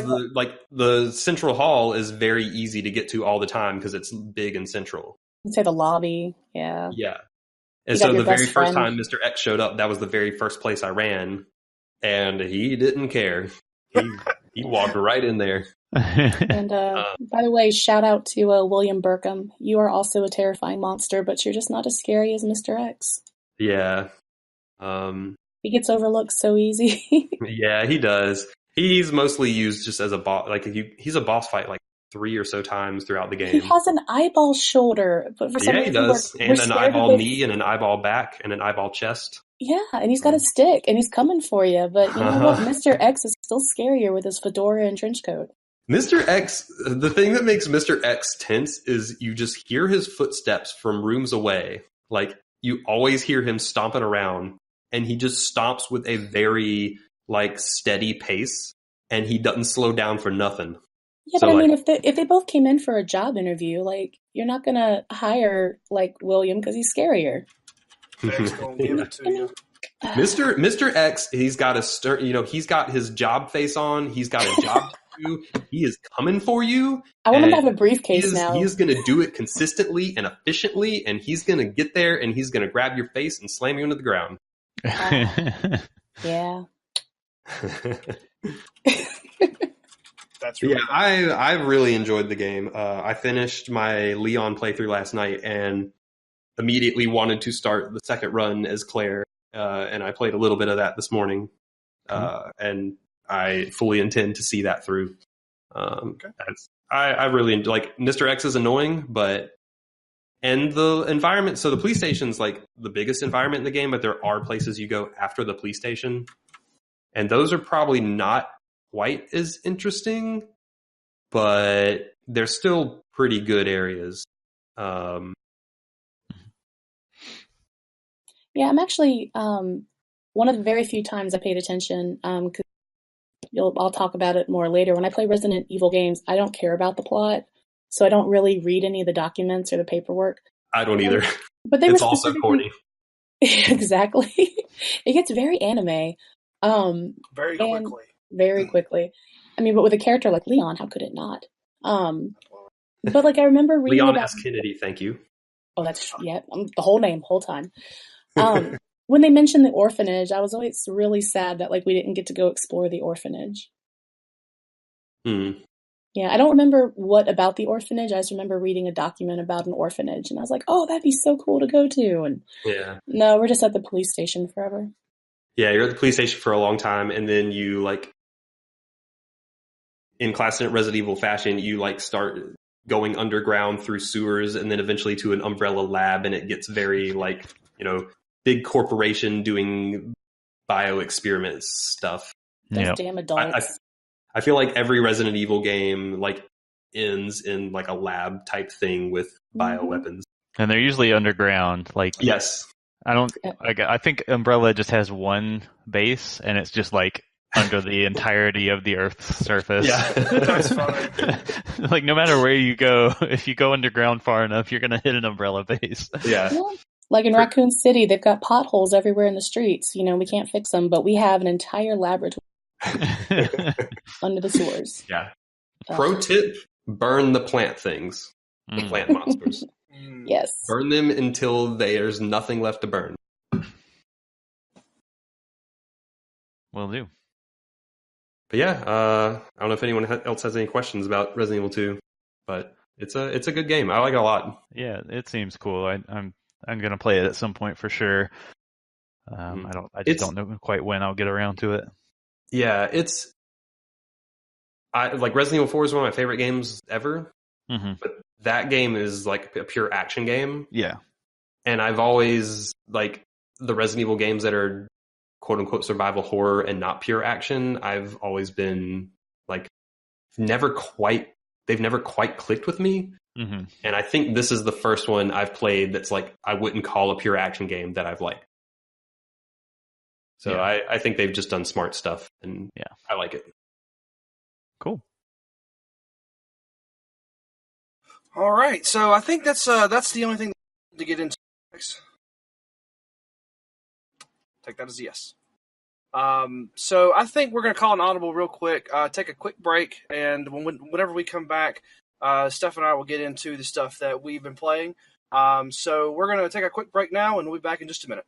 the central hall is very easy to get to all the time because it's big and central. You'd say the lobby, yeah. Yeah. And so the very first time Mr. X showed up, that was the very first place I ran, and he didn't care. He walked right in there. And by the way, shout out to William Burkham. You are also a terrifying monster, but you're just not as scary as Mr. X. Yeah. He gets overlooked so easy. Yeah, he does. He's mostly used just as a boss. Like he's a boss fight like 3 or so times throughout the game. He has an eyeball shoulder, but for some reason he does, and an eyeball knee, and an eyeball back, and an eyeball chest. Yeah, and he's got a stick, and he's coming for you. But you know what? Mr. X is still scarier with his fedora and trench coat. Mr. X, the thing that makes Mr. X tense is you just hear his footsteps from rooms away. Like you always hear him stomping around, and he just stomps with a very like steady pace, and he doesn't slow down for nothing. Yeah, so, but I mean, if they both came in for a job interview, like you're not gonna hire like William because he's scarier. X gonna give it to you. Mr. X, he's got he's got his job face on. He's got a job to do. He is coming for you. I want him to have a briefcase now. He is going to do it consistently and efficiently, and he's going to get there and he's going to grab your face and slam you into the ground. Yeah. That's really I really enjoyed the game. I finished my Leon playthrough last night and immediately wanted to start the second run as Claire, and I played a little bit of that this morning, and I fully intend to see that through. I really enjoy, like Mr. X is annoying, and the environment. So the police station's like the biggest environment in the game, but there are places you go after the police station, and those are probably not quite as interesting, but they're still pretty good areas. Yeah, I'm actually one of the very few times I paid attention, because I'll talk about it more later. When I play Resident Evil games, I don't care about the plot, so I don't really read any of the documents or the paperwork. I don't either. But they it's were also corny. Exactly. It gets very anime. Very quickly. Very quickly. I mean, but with a character like Leon, how could it not? But like I remember reading Leon about S. Kennedy, thank you. Oh, that's the whole name, whole time. When they mentioned the orphanage, I was always really sad that like we didn't get to go explore the orphanage. Yeah, I don't remember what about the orphanage. I just remember reading a document about an orphanage, and I was like, "Oh, that'd be so cool to go to." And no, we're just at the police station forever. Yeah, you're at the police station for a long time, and then you like, in classic Resident Evil fashion, you like start going underground through sewers, and then eventually to an Umbrella lab, and it gets very like, big corporation doing bio experiments stuff. Those damn adults. I feel like every Resident Evil game like ends in like a lab type thing with bioweapons. And they're usually underground. Like, yes. I think Umbrella just has one base, and it's just like under the entirety of the Earth's surface. Yeah. That's funny. Like, no matter where you go, if you go underground far enough, you're going to hit an Umbrella base. Yeah. Like in Raccoon City, they've got potholes everywhere in the streets. We can't fix them, but we have an entire laboratory under the sewers. Yeah. Pro tip, burn the plant things. The plant monsters. Yes. Burn them until there's nothing left to burn. Will do. But yeah, I don't know if anyone else has any questions about Resident Evil 2, but it's a good game. I like it a lot. Yeah, it seems cool. I'm gonna play it at some point for sure. I just don't know quite when I'll get around to it. Yeah, like Resident Evil 4 is one of my favorite games ever. But that game is like a pure action game. Yeah. And I've always like the Resident Evil games that are quote unquote survival horror and not pure action. I've always been like they've never quite clicked with me. And I think this is the first one I've played that's like I wouldn't call a pure action game that I've liked. So yeah. I think they've just done smart stuff, and I like it. Cool. All right, so I think that's the only thing to get into. Take that as a yes. So I think we're going to call an audible real quick, take a quick break, and whenever we come back, Steph and I will get into the stuff that we've been playing. So we're going to take a quick break now, and we'll be back in just a minute.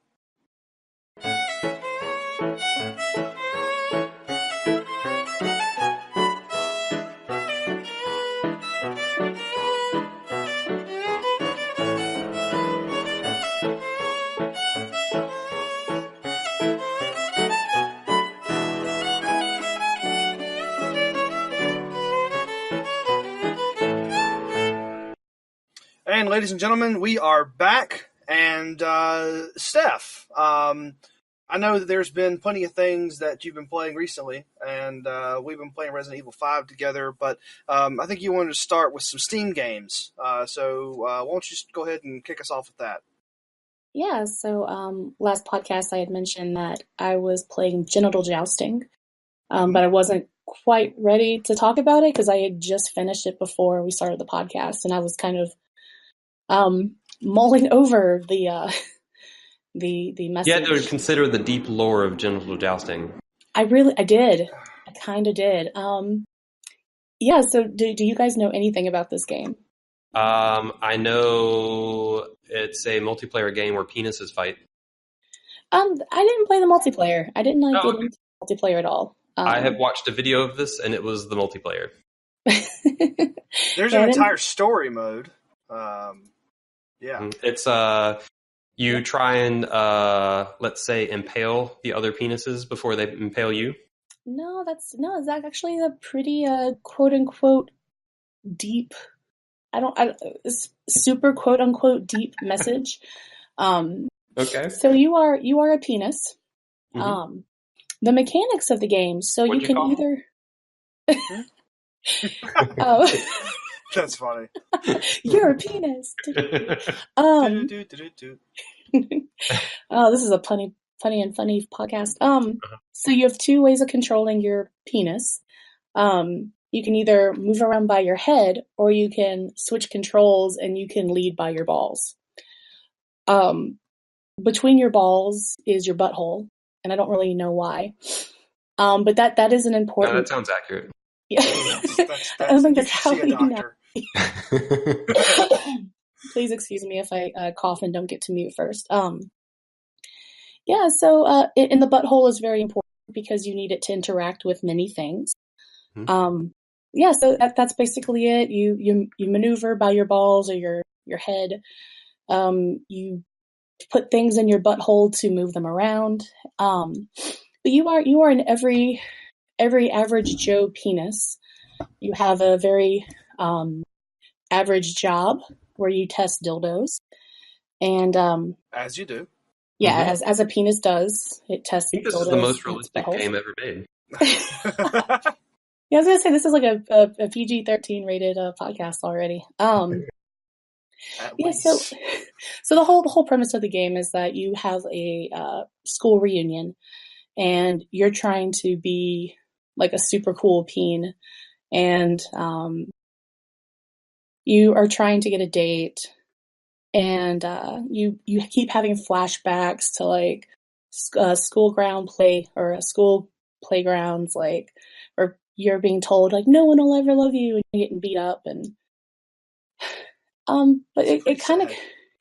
And ladies and gentlemen, we are back. And Steph, I know that there's been plenty of things that you've been playing recently, and we've been playing Resident Evil 5 together, but I think you wanted to start with some Steam games. So why don't you just go ahead and kick us off with that? Yeah, so last podcast I had mentioned that I was playing Genital Jousting, but I wasn't quite ready to talk about it because I had just finished it before we started the podcast, and I was kind of mulling over the message. You had to consider the deep lore of Genital Jousting. I did. I kind of did. Yeah, so do you guys know anything about this game? I know it's a multiplayer game where penises fight. I didn't play the multiplayer. I didn't get into multiplayer at all. I have watched a video of this, and it was the multiplayer. There's an entire story mode. Yeah. It's you try and let's say impale the other penises before they impale you. No, it's actually a pretty quote unquote deep. Super quote unquote deep message. Okay. So you are a penis. The mechanics of the game. So you can either. That's funny. You're a penis. Oh, this is a punny and funny podcast. So you have two ways of controlling your penis. You can either move around by your head, or you can switch controls and you can lead by your balls. Between your balls is your butthole, and I don't really know why. But that is an important. No, that sounds accurate. Yeah, that's, I don't think that's how see a you know. doctor. Please excuse me if I cough and don't get to mute first. Yeah, so in the butthole is very important because you need it to interact with many things. Yeah, so that's basically it. You maneuver by your balls or your head. You put things in your butthole to move them around. But you are an every average Joe penis. You have a very average job where you test dildos, and as you do. Yeah, as a penis does, it tests. I think this is the most realistic game ever made. Yeah, I was gonna say this is like a PG-13 rated podcast already. Yeah, so the whole premise of the game is that you have a school reunion, and you're trying to be like a super cool peen, and you are trying to get a date, and you keep having flashbacks to like school playgrounds, like, or you're being told like no one will ever love you, and you're getting beat up, and but it kind of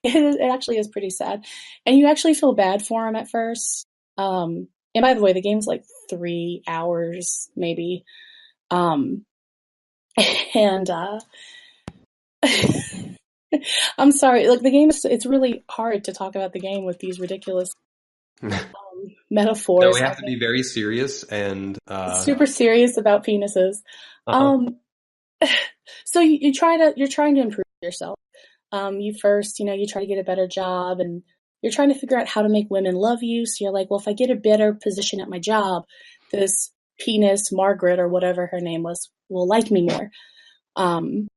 it actually is pretty sad, and you actually feel bad for him at first. And by the way, the game's like 3 hours maybe, and I'm sorry, like the game it's really hard to talk about the game with these ridiculous metaphors. No, we have to be very serious and super serious about penises. So you're trying to improve yourself. You first, you try to get a better job, and you're trying to figure out how to make women love you. So you're like, well, if I get a better position at my job, this penis, Margaret, or whatever her name was, will like me more. And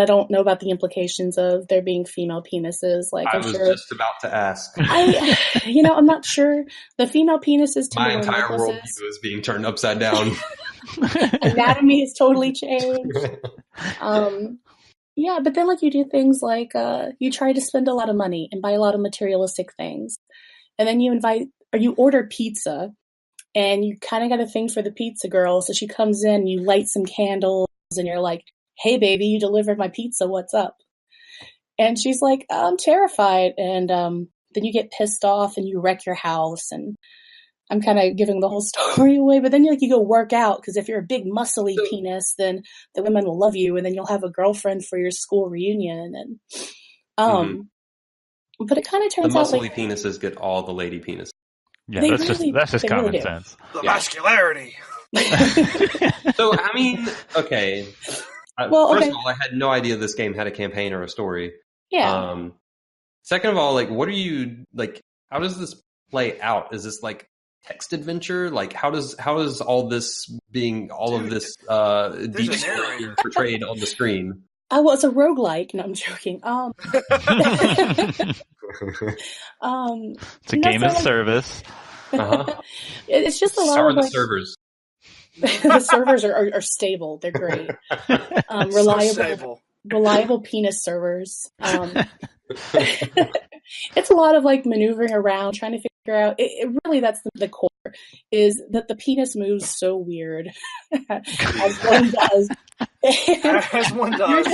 I don't know about the implications of there being female penises. Like, I was just about to ask. I'm not sure. The female penises tend My to entire wear worldview necklaces. is being turned upside down. Anatomy has totally changed. Yeah, but then like you do things like you try to spend a lot of money and buy a lot of materialistic things, and then you order pizza, and you kind of got a thing for the pizza girl, so she comes in, you light some candles, and you're like, "Hey, baby, you delivered my pizza. What's up?" And she's like, "I'm terrified," and then you get pissed off and you wreck your house, and I'm kind of giving the whole story away, but then you go work out, because if you're a big muscly penis, then the women will love you, and then you'll have a girlfriend for your school reunion. And but it kind of turns out the muscly like penises get all the lady penises. Yeah, that's just common sense. The muscularity. So I mean, okay. First of all, I had no idea this game had a campaign or a story. Yeah. Second of all, like, what are you like? How does this play out? Is this like text adventure? Like, how does all this of this deep story portrayed on the screen? Well, it's a roguelike. No, I'm joking. It's a game as service. It's just a lot How are of the like, servers? The servers are stable. They're great. Reliable penis servers. It's a lot of like maneuvering around, trying to figure out. It really, that's the core, is that the penis moves so weird, as one does. As one does.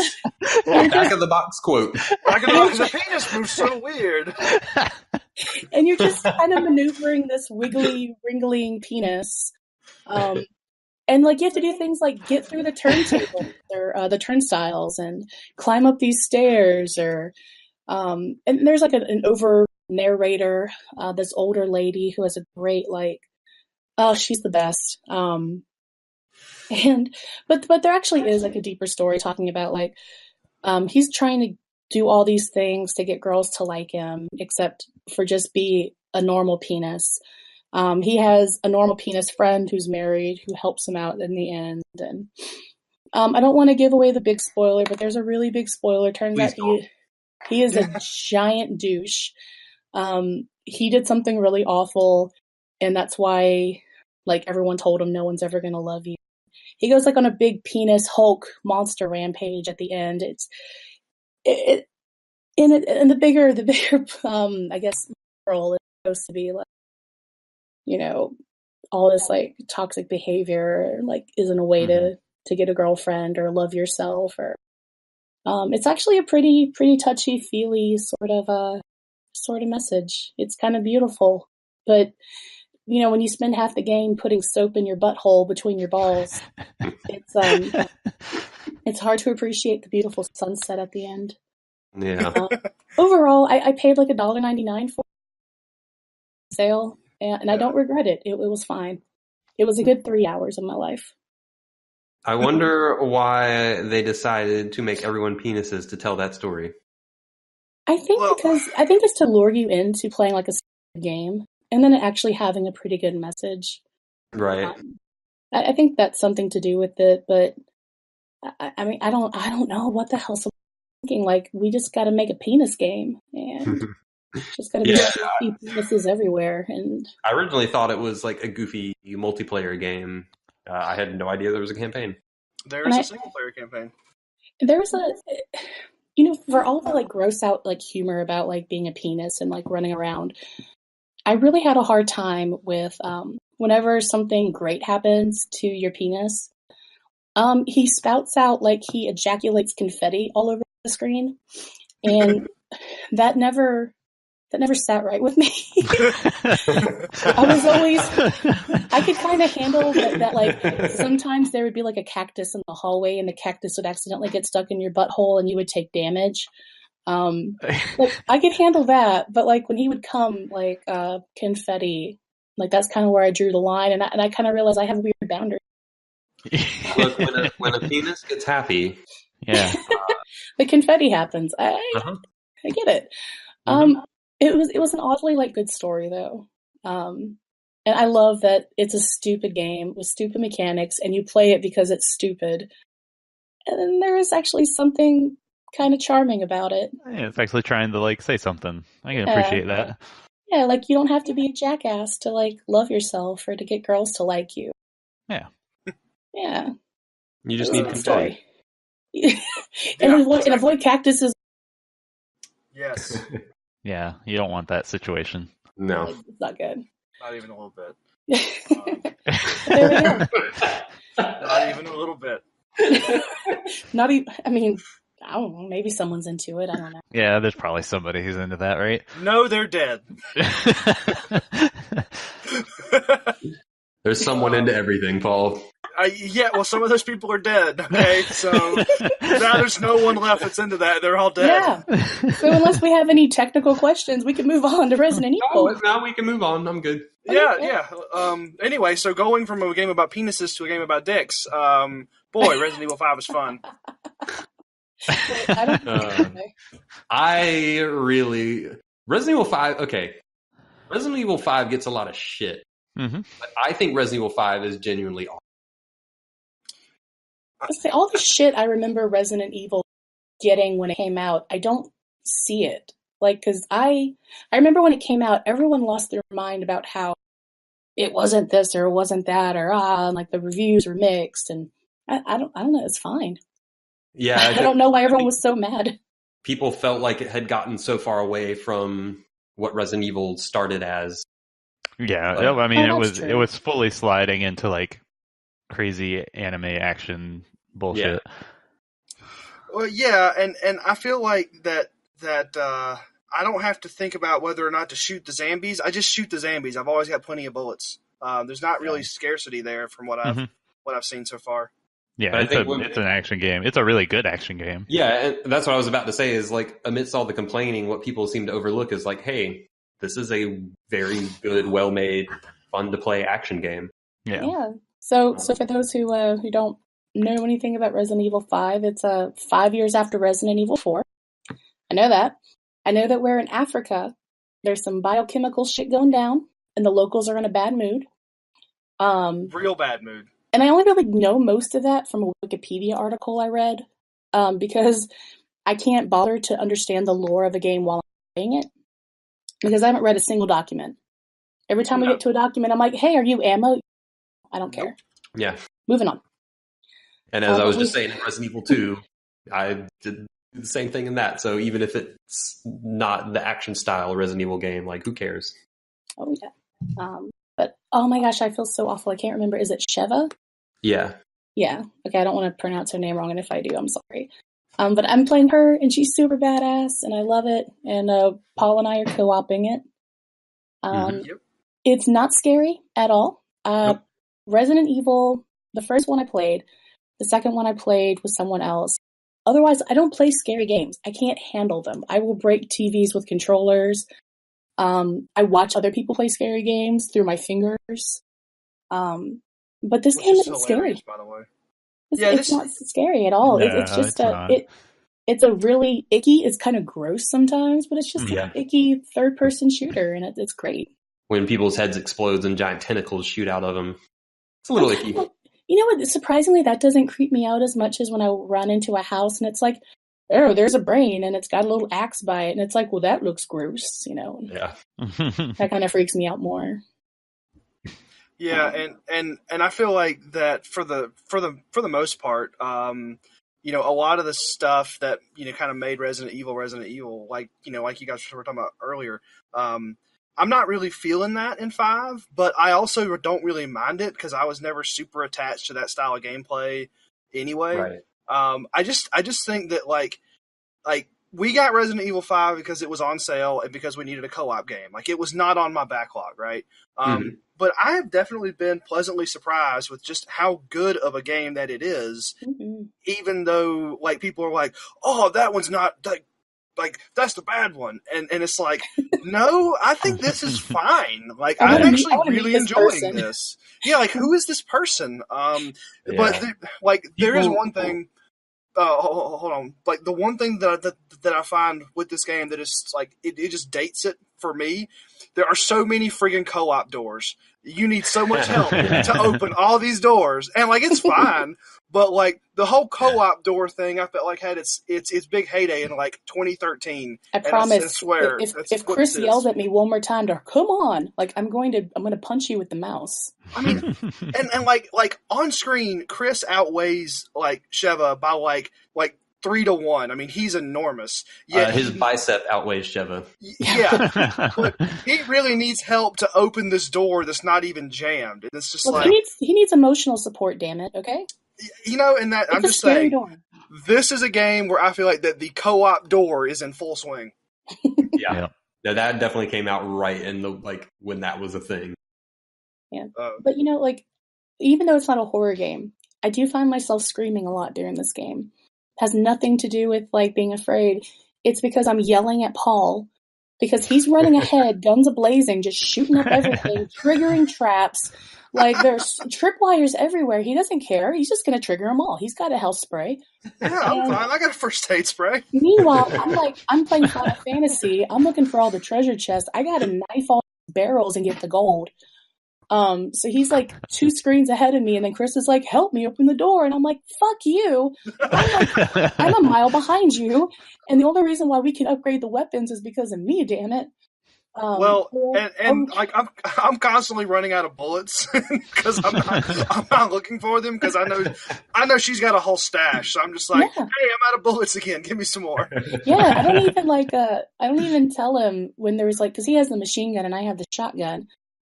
Back of the box quote. Back of the box. The penis moves so weird. And you're just kind of maneuvering this wiggly, wriggling penis. And like you have to do things like get through the turntables or the turnstiles and climb up these stairs, or and there's like an over narrator, this older lady who has a great she's the best. But there actually is like a deeper story talking about like he's trying to do all these things to get girls to like him, except for just be a normal penis. He has a normal penis friend who's married who helps him out in the end, and I don't want to give away the big spoiler, but there's a really big spoiler. Turns Please out he is a giant douche. He did something really awful, and that's why, like, everyone told him no one's ever gonna love you. He goes like on a big penis Hulk monster rampage at the end. And the bigger I guess role is supposed to be like, you know, all this like toxic behavior like isn't a way to get a girlfriend or love yourself, or it's actually a pretty touchy feely sort of message. It's kind of beautiful, but you know, when you spend half the game putting soap in your butthole between your balls, it's hard to appreciate the beautiful sunset at the end. Yeah. Overall, I paid like $1.99 for sale, and I don't regret it. It was fine. It was a good 3 hours of my life. I wonder why they decided to make everyone penises to tell that story. I think it's to lure you into playing like a game, and then actually having a pretty good message. Right. I think that's something to do with it, but I mean, I don't know what the hell's thinking. Like, we just got to make a penis game, and just got to be penises everywhere. And I originally thought it was like a goofy multiplayer game. I had no idea there was a campaign. There is a single player campaign. There's you know, for all the like gross out like humor about like being a penis and like running around, I really had a hard time with whenever something great happens to your penis, he spouts out like he ejaculates confetti all over the screen, and that never sat right with me. I could kind of handle that like sometimes there would be like a cactus in the hallway and the cactus would accidentally get stuck in your butthole and you would take damage. Like I could handle that, but like when he would come like confetti, like that's kind of where I drew the line, and I kind of realized I have weird boundaries. Look, when a penis gets happy, the confetti happens. I get it. It was an oddly like good story though, and I love that it's a stupid game with stupid mechanics, and you play it because it's stupid, and then there is actually something kind of charming about it. Yeah, it's actually trying to like say something. I can appreciate that. Yeah, like you don't have to be a jackass to like love yourself or to get girls to like you. Yeah. Yeah. You just need confetti. And avoid cactuses. Yes. Yeah, you don't want that situation. No. It's not good. Not even a little bit. There we go. Not even a little bit. Not even, I mean, I don't know, maybe someone's into it, I don't know. Yeah, there's probably somebody who's into that, right? No, they're dead. There's someone into everything, Paul. Yeah, well, some of those people are dead, okay? So now there's no one left that's into that. They're all dead. Yeah. So unless we have any technical questions, we can move on to Resident Evil. Now we can move on. I'm good. Yeah. Anyway, so going from a game about penises to a game about dicks, boy, Resident Evil 5 is fun. Resident Evil 5, okay. Resident Evil 5 gets a lot of shit. Mm-hmm. But I think Resident Evil 5 is genuinely awesome. All the shit I remember Resident Evil getting when it came out, I don't see it. Like, because I remember when it came out, everyone lost their mind about how it wasn't this or it wasn't that, or and like the reviews were mixed, and I don't know, it's fine. Yeah, I don't know why everyone was so mad. People felt like it had gotten so far away from what Resident Evil started as. Yeah, I mean, it was fully sliding into like crazy anime action bullshit. Yeah. Well, yeah, and I feel like that I don't have to think about whether or not to shoot the zombies. I just shoot the zombies. I've always got plenty of bullets. There's not really scarcity there from what I've seen so far. Yeah, it's an action game. It's a really good action game. Yeah, and that's what I was about to say is like amidst all the complaining, what people seem to overlook is like, hey, this is a very good, well-made, fun-to-play action game. Yeah. So for those who don't know anything about Resident Evil 5, it's 5 years after Resident Evil 4. I know that. I know that we're in Africa. There's some biochemical shit going down, and the locals are in a bad mood. Real bad mood. And I only really know most of that from a Wikipedia article I read, because I can't bother to understand the lore of a game while I'm playing it, because I haven't read a single document. Every time we get to a document, I'm like, hey, are you ammo? I don't care. Yeah. Moving on. And as I was just saying in Resident Evil 2, I did the same thing in that. So even if it's not the action style Resident Evil game, like, who cares? Oh, yeah. But, oh my gosh, I feel so awful. I can't remember. Is it Sheva? Yeah. Yeah. Okay, I don't want to pronounce her name wrong, and if I do, I'm sorry. But I'm playing her, and she's super badass, and I love it. And Paul and I are co-oping it. Yep. It's not scary at all. Nope. Resident Evil, the first one I played, the second one I played with someone else. Otherwise, I don't play scary games. I can't handle them. I will break TVs with controllers. I watch other people play scary games through my fingers. But this game isn't scary. By the way. It's not scary at all. No, it's just not. it's a really icky, it's kind of gross sometimes, but it's just an icky third-person shooter, and it's great. When people's heads explode and giant tentacles shoot out of them, it's a little icky. You know what? Surprisingly, that doesn't creep me out as much as when I run into a house and it's like, oh, there's a brain and it's got a little axe by it, and it's like, well, that looks gross, you know. Yeah. That kind of freaks me out more. Yeah, and I feel like that for the most part, you know, a lot of the stuff that, you know, kind of made Resident Evil, like, you know, like you guys were talking about earlier, I'm not really feeling that in 5, but I also don't really mind it because I was never super attached to that style of gameplay anyway. Right. I just think that like we got Resident Evil 5 because it was on sale and because we needed a co-op game. Like, it was not on my backlog, right? But I have definitely been pleasantly surprised with just how good of a game that it is, even though, like, people are like, oh, that one's not, like that's the bad one. And it's like, no, I think this is fine. Like, I'm actually really enjoying this. Yeah, like, who is this person? But, there is one thing. Hold on. Like, the one thing that I find with this game that is, like, it just dates it for me. There are so many friggin' co-op doors. You need so much help to open all these doors. And, like, it's fine. But, like, the whole co-op door thing, I felt like had its big heyday in, like, 2013. I promise. I swear. If Chris yells at me one more time to come on, like, I'm going to punch you with the mouse. I mean, and like on screen, Chris outweighs, like, Sheva by like 3-1. I mean, he's enormous. Yet his bicep outweighs Sheva. Yeah, but he really needs help to open this door that's not even jammed. It's just he needs emotional support. Damn it, okay. You know, and that I'm just saying, this is a game where I feel like that the co-op door is in full swing. Yeah. No, that definitely came out right in the when that was a thing. Yeah, but you know, like, even though it's not a horror game, I do find myself screaming a lot during this game. Has nothing to do with, like, being afraid. It's because I'm yelling at Paul because he's running ahead, guns a-blazing, just shooting up everything, triggering traps. Like, there's tripwires everywhere. He doesn't care. He's just going to trigger them all. He's got a health spray. Yeah, I'm fine. I got a first aid spray. Meanwhile, I'm playing Final Fantasy. I'm looking for all the treasure chests. I got to knife all the barrels and get the gold. So he's like 2 screens ahead of me, and then Chris is like, help me open the door. And I'm like, fuck you. I'm a mile behind you. And the only reason why we can upgrade the weapons is because of me, damn it. I'm constantly running out of bullets because I'm not looking for them because I know she's got a whole stash. So I'm just like, hey, I'm out of bullets again. Give me some more. Yeah, I don't even tell him when there's because he has the machine gun and I have the shotgun.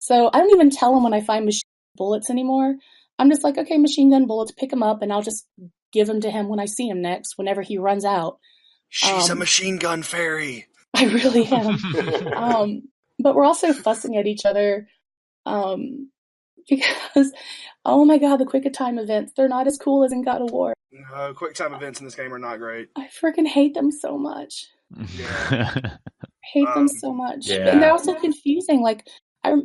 So I don't even tell him when I find machine bullets anymore. I'm just like, okay, machine gun bullets, pick them up, and I'll just give them to him when I see him next, whenever he runs out. She's a machine gun fairy. I really am. But we're also fussing at each other because, oh my god, the quick time events, they're not as cool as in God of War. No, quick time events in this game are not great. I freaking hate them so much. Yeah. Hate them so much. Yeah. And they're also confusing. I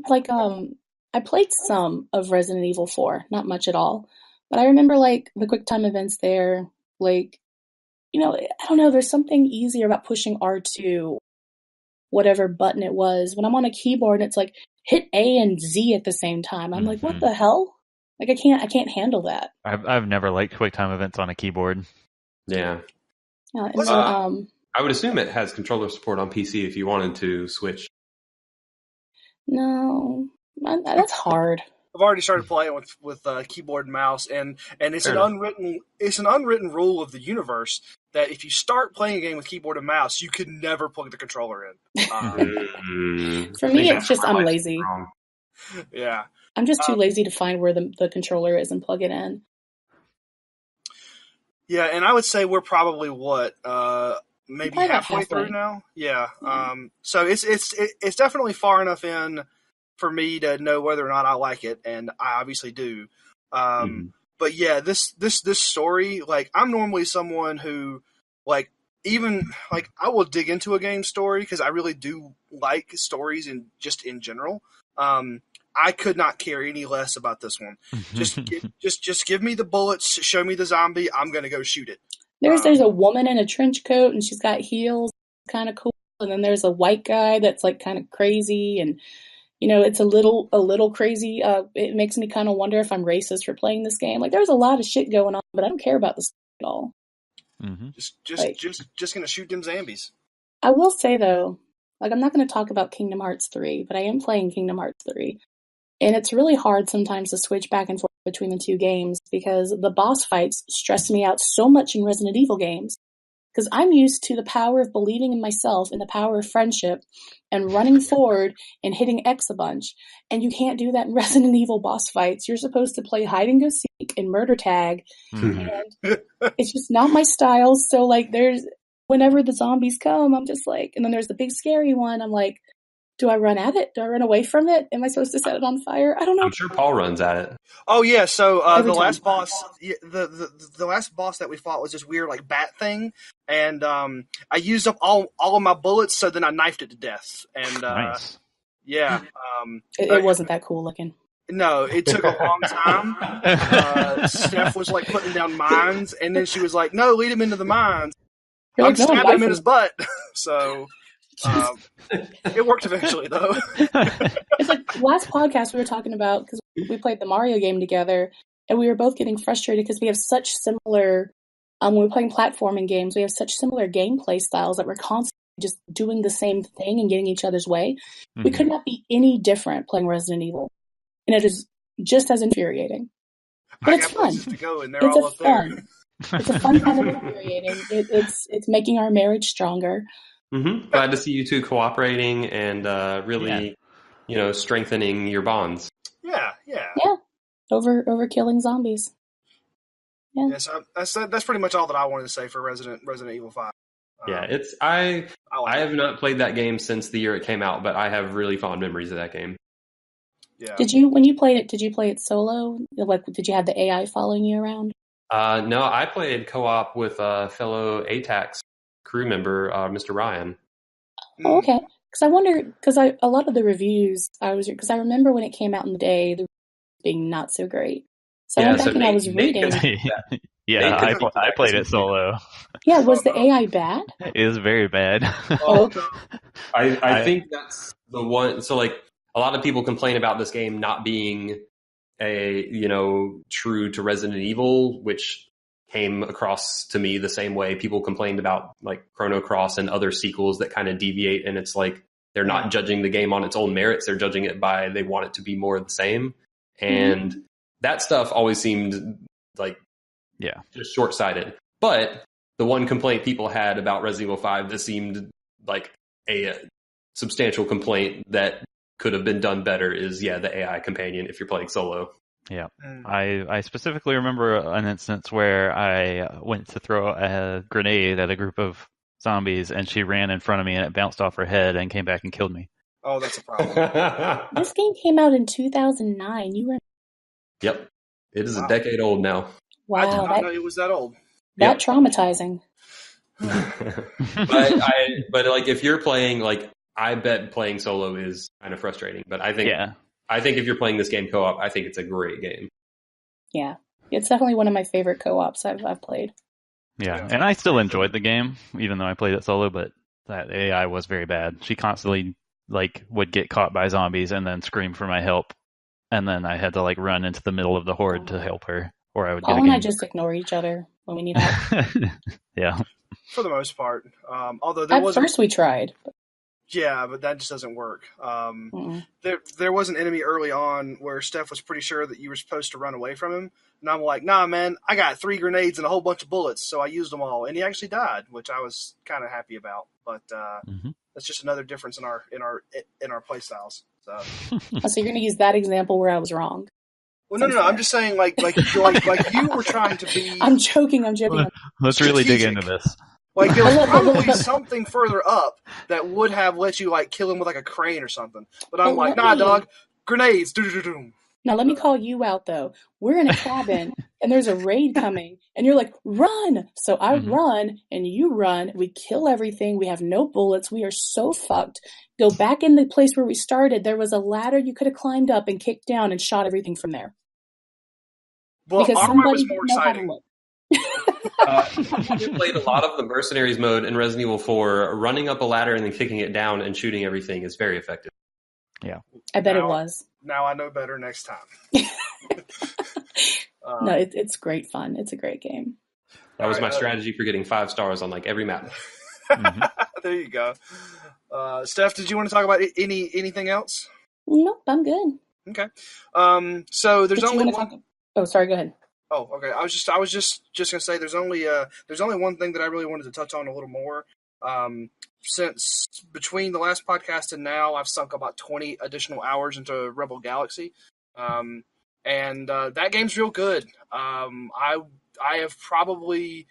played some of Resident Evil 4, not much at all. But I remember, the quick time events there, I don't know, there's something easier about pushing R2, whatever button it was. When I'm on a keyboard, it's like, hit A and Z at the same time. I'm like, what the hell? Like, I can't handle that. I've never liked QuickTime events on a keyboard. Yeah. And I would assume it has controller support on PC if you wanted to switch. No, that's hard. I've already started playing with keyboard and mouse, and it's an unwritten rule of the universe that if you start playing a game with keyboard and mouse, you could never plug the controller in. For me, it's just I'm lazy. Yeah, I'm just too lazy to find where the controller is and plug it in. Yeah, and I would say we're probably maybe halfway through now. Yeah. So it's definitely far enough in for me to know whether or not I like it, and I obviously do. But yeah, this story, like, I'm normally someone who, like, even like I will dig into a game story because I really do like stories in general. I could not care any less about this one. Just give me the bullets, show me the zombie. I'm gonna go shoot it. There's a woman in a trench coat and she's got heels, kind of cool. And then there's a white guy that's like kind of crazy, and it's a little crazy. It makes me kind of wonder if I'm racist for playing this game. Like, there's a lot of shit going on, but I don't care about this at all. Just gonna shoot them zombies. I will say though, like, I'm not going to talk about Kingdom Hearts 3, but I am playing Kingdom Hearts 3. And it's really hard sometimes to switch back and forth between the two games because the boss fights stress me out so much in Resident Evil games. Because I'm used to the power of believing in myself and the power of friendship and running forward and hitting X a bunch. And you can't do that in Resident Evil boss fights. You're supposed to play hide and go seek and murder tag. And it's just not my style. So, like, whenever the zombies come, I'm just like, and then there's the big scary one. I'm like, do I run at it? Do I run away from it? Am I supposed to set it on fire? I don't know. I'm sure Paul runs at it. Oh yeah, so the last boss, the last boss that we fought was this weird like bat thing, and I used up all of my bullets, so then I knifed it to death. And nice. Yeah, it wasn't that cool looking. No, it took a long time. Steph was like putting down mines, and then she was like, "No, lead him into the mines." I'm stabbing him in his butt. So. It worked eventually, though. It's like last podcast we were talking about because we played the Mario game together, and we were both getting frustrated because we have such similar. When we're playing platforming games, we have such similar gameplay styles that we're constantly just doing the same thing and getting each other's way. We could not be any different playing Resident Evil, and it is just as infuriating. But it's fun. To go, and they're all up there. It's a fun kind of infuriating. It's making our marriage stronger. Glad to see you two cooperating and really, strengthening your bonds. Yeah. Over killing zombies. Yeah. Yes, that's pretty much all that I wanted to say for Resident Evil 5. I have not played that game since the year it came out, but I have really fond memories of that game. Yeah. When you played it, did you play it solo? Like, did you have the AI following you around? No, I played co-op with a fellow ATACS crew member, Mr. Ryan. Oh, okay. Because I wonder, a lot of the reviews, because I remember when it came out in the day, the reviews being not so great. So I went back and I was reading. I played it solo. Yeah, was the AI bad? It was very bad. Okay. I think that's the one. So, like, a lot of people complain about this game not being true to Resident Evil, which came across to me the same way people complained about like Chrono Cross and other sequels that kind of deviate, and it's like they're not judging the game on its own merits, they're judging it by they want it to be more of the same. And that stuff always seemed like just short-sighted. But the one complaint people had about Resident Evil 5 that seemed like a substantial complaint that could have been done better is the AI companion if you're playing solo. Yeah, I specifically remember an instance where I went to throw a grenade at a group of zombies, and she ran in front of me, and it bounced off her head and came back and killed me. Oh, that's a problem. This game came out in 2009. You were. Yep, it is a decade old now. Wow, I did not know it was that old. That traumatizing. but like if you're playing, like, I bet playing solo is kind of frustrating. But I think if you're playing this game co-op, I think it's a great game. Yeah. It's definitely one of my favorite co-ops I've played. Yeah, and I still enjoyed the game, even though I played it solo, but that AI was very bad. She constantly would get caught by zombies and then scream for my help and then I had to like run into the middle of the horde to help her, or I would Paul get a and I game. just ignore each other when we need help. Yeah. For the most part. Although there At first we tried. Yeah, but that just doesn't work. There was an enemy early on where Steph was pretty sure that you were supposed to run away from him, and I'm like, nah, man, I got 3 grenades and a whole bunch of bullets, so I used them all, and he actually died, which I was kind of happy about. But that's just another difference in our play styles. So you're going to use that example where I was wrong. Well, no. I'm just saying, like you were trying to be. I'm joking. Let's really dig into this. Like there was probably something further up that would have let you like kill him with like a crane or something. But I'm like, nah, dog, grenades. Now let me call you out though. We're in a cabin and there's a raid coming, and you're like, run! So I run and you run. We kill everything. We have no bullets. We are so fucked. Go back in the place where we started. There was a ladder you could have climbed up and kicked down and shot everything from there. Well, because our way was somebody more didn't know how to exciting. look. I played a lot of the Mercenaries mode in Resident Evil 4. Running up a ladder and then kicking it down and shooting everything is very effective. Yeah, I bet it was. Now I know better next time. No, it's great fun. It's a great game. That was my strategy for getting 5 stars on like every map. There you go. Steph, did you want to talk about anything else? Nope, I'm good. Okay. So there's only one. Oh, sorry. Go ahead. Oh, okay. I was just gonna say there's only one thing that I really wanted to touch on a little more. Since between the last podcast and now, I've sunk about 20 additional hours into Rebel Galaxy, and that game's real good. I'd probably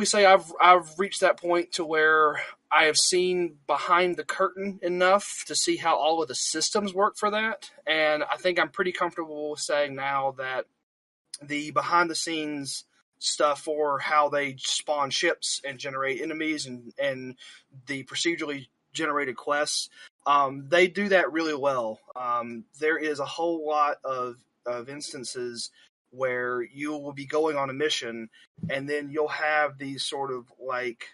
say I've reached that point to where I have seen behind the curtain enough to see how all of the systems work for that, and I think I'm pretty comfortable saying now that the behind the scenes stuff for how they spawn ships and generate enemies and the procedurally generated quests, they do that really well. There is a whole lot of instances where you will be going on a mission and then you'll have these sort of like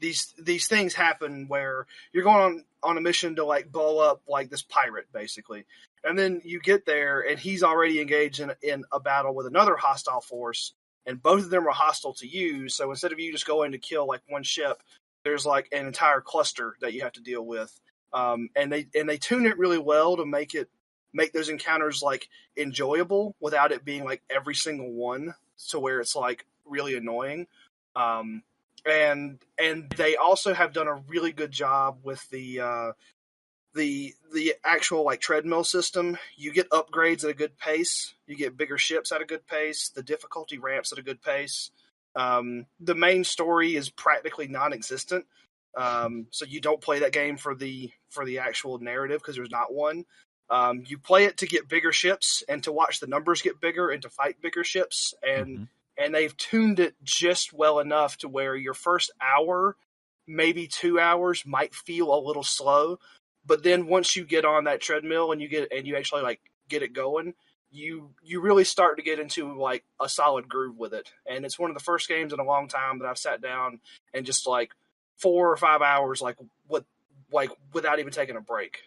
these things happen where you're going on a mission to like blow up like this pirate basically. And then you get there, and he's already engaged in a battle with another hostile force, and both of them are hostile to you. So instead of you just going to kill like one ship, there's like an entire cluster that you have to deal with. And they tune it really well to make those encounters like enjoyable without it being like every single one to where it's like really annoying. And they also have done a really good job with the actual like treadmill system. You get upgrades at a good pace. You get bigger ships at a good pace. The difficulty ramps at a good pace. The main story is practically non-existent. So you don't play that game for the actual narrative because there's not one. You play it to get bigger ships and to watch the numbers get bigger and to fight bigger ships. And they've tuned it just well enough to where your first hour, maybe 2 hours might feel a little slow. But then once you get on that treadmill and you actually like get it going, you really start to get into like a solid groove with it. And it's one of the first games in a long time that I've sat down and just like 4 or 5 hours without even taking a break.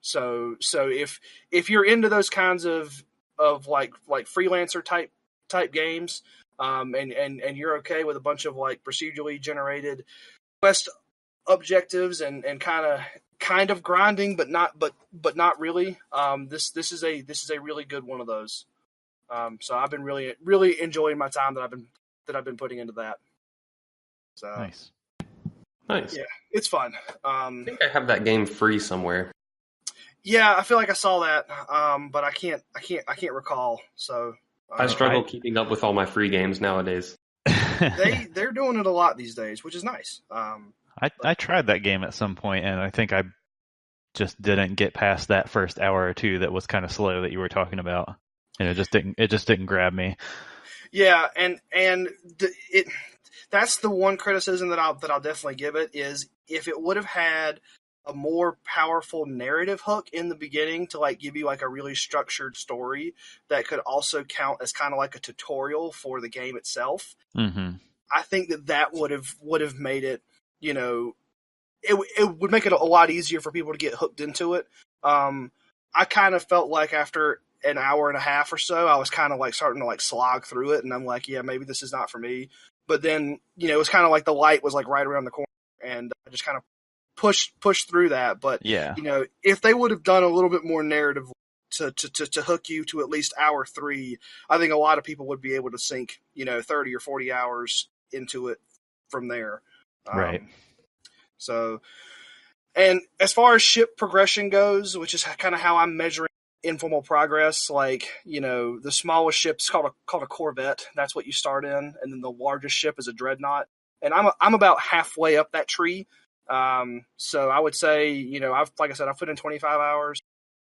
So if you're into those kinds of like freelancer type games, and you're okay with a bunch of like procedurally generated quest objectives and kind of grinding, but not really. This is a really good one of those. So I've been really enjoying my time that I've been putting into that. So nice. Yeah, it's fun. I think I have that game free somewhere. Yeah, I feel like I saw that, but I can't recall. So I struggle keeping up with all my free games nowadays. They're doing it a lot these days, which is nice. I tried that game at some point, and I think I just didn't get past that first hour or two that was kind of slow that you were talking about, and it just didn't grab me. Yeah, and that's the one criticism that I'll definitely give it is if it would have had a more powerful narrative hook in the beginning to like give you like a really structured story that could also count as kind of like a tutorial for the game itself. I think that would have made it, you know, it would make it a lot easier for people to get hooked into it. I kind of felt like after an hour and a half or so, I was kind of like starting to like slog through it, and I'm like, yeah, maybe this is not for me. But then, you know, it was kind of like the light was like right around the corner, and I just kind of pushed through that. But Yeah. you know, if they would have done a little bit more narrative to hook you to at least hour 3, I think a lot of people would be able to sink, you know, 30 or 40 hours into it from there. Right. So, and as far as ship progression goes, which is kind of how I'm measuring informal progress, like, you know, the smallest ship's called a corvette. That's what you start in, and then the largest ship is a dreadnought. And I'm about halfway up that tree. So I would say, you know, like I said, I've put in 25 hours.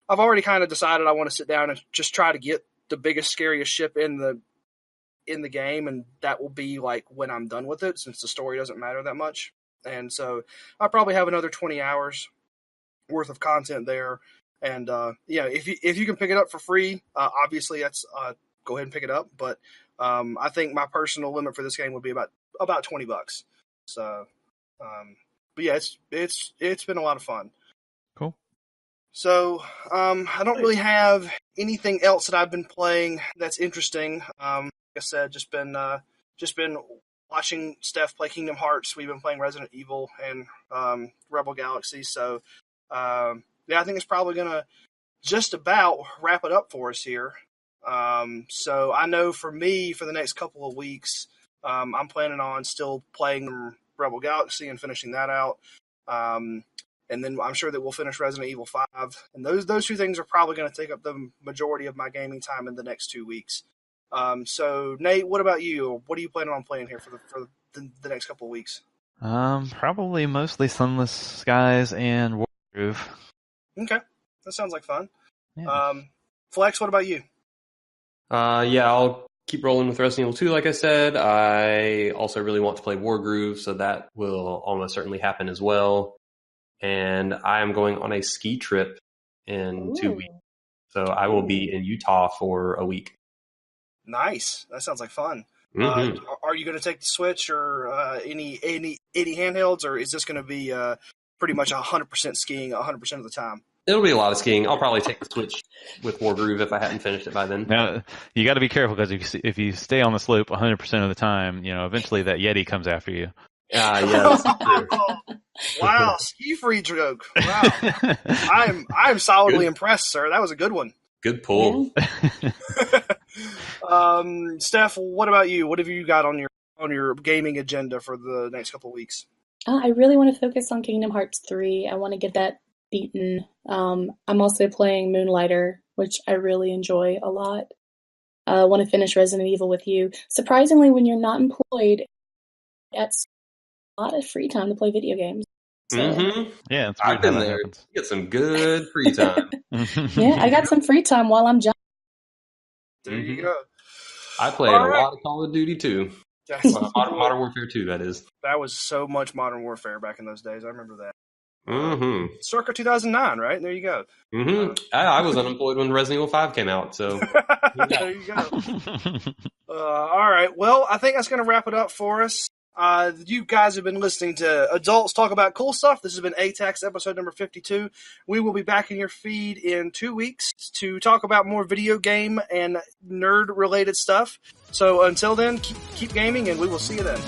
I've already kind of decided I want to sit down and just try to get the biggest, scariest ship in the game, and that will be like when I'm done with it, since the story doesn't matter that much. And so I'll probably have another 20 hours worth of content there. And yeah, if you can pick it up for free, obviously that's go ahead and pick it up. But I think my personal limit for this game would be about $20. So, but yeah, it's been a lot of fun. Cool. So I don't really have anything else that I've been playing that's interesting. Like I said, just been watching Steph play Kingdom Hearts. We've been playing Resident Evil and Rebel Galaxy. So yeah, I think it's probably gonna just about wrap it up for us here. So I know for me, for the next couple of weeks, I'm planning on still playing Rebel Galaxy and finishing that out. And then I'm sure that we'll finish Resident Evil 5. And those two things are probably going to take up the majority of my gaming time in the next 2 weeks. So, Nate, what about you? What are you planning on playing here for the next couple of weeks? Probably mostly Sunless Skies and Wargroove. Okay. That sounds like fun. Yeah. Flex, what about you? Yeah, I'll keep rolling with Resident Evil 2, like I said. I also really want to play Wargroove, so that will almost certainly happen as well. And I am going on a ski trip in 2 weeks. So I will be in Utah for a week. Nice. That sounds like fun. Mm-hmm. Are you going to take the Switch or any handhelds, or is this going to be pretty much 100% skiing 100% of the time? It'll be a lot of skiing. I'll probably take the Switch with Wargroove if I hadn't finished it by then. Now, you got to be careful, because if you stay on the slope 100% of the time, you know, eventually that Yeti comes after you. Yes. Wow, ski free joke. Wow. I'm solidly impressed, sir. That was a good one. Good pull. Steph, what about you? What have you got on your gaming agenda for the next couple of weeks? I really want to focus on Kingdom Hearts 3. I want to get that beaten. I'm also playing Moonlighter, which I really enjoy a lot. I want to finish Resident Evil with you. Surprisingly, when you're not employed, that's a lot of free time to play video games. So. Mm-hmm. Yeah, it's I've been there. You get some good free time. Yeah, I got some free time while I'm job. There you go. I played a lot of Call of Duty too. Modern Warfare 2, that is. That was so much Modern Warfare back in those days. I remember that. Mm-hmm. Circa 2009, right? There you go. Mm-hmm. I was unemployed when Resident Evil 5 came out, so. There you go. All right. Well, I think that's going to wrap it up for us. You guys have been listening to Adults Talk About Cool Stuff. This has been ATACS episode number 52. We will be back in your feed in 2 weeks to talk about more video game and nerd-related stuff. So until then, keep gaming, and we will see you then.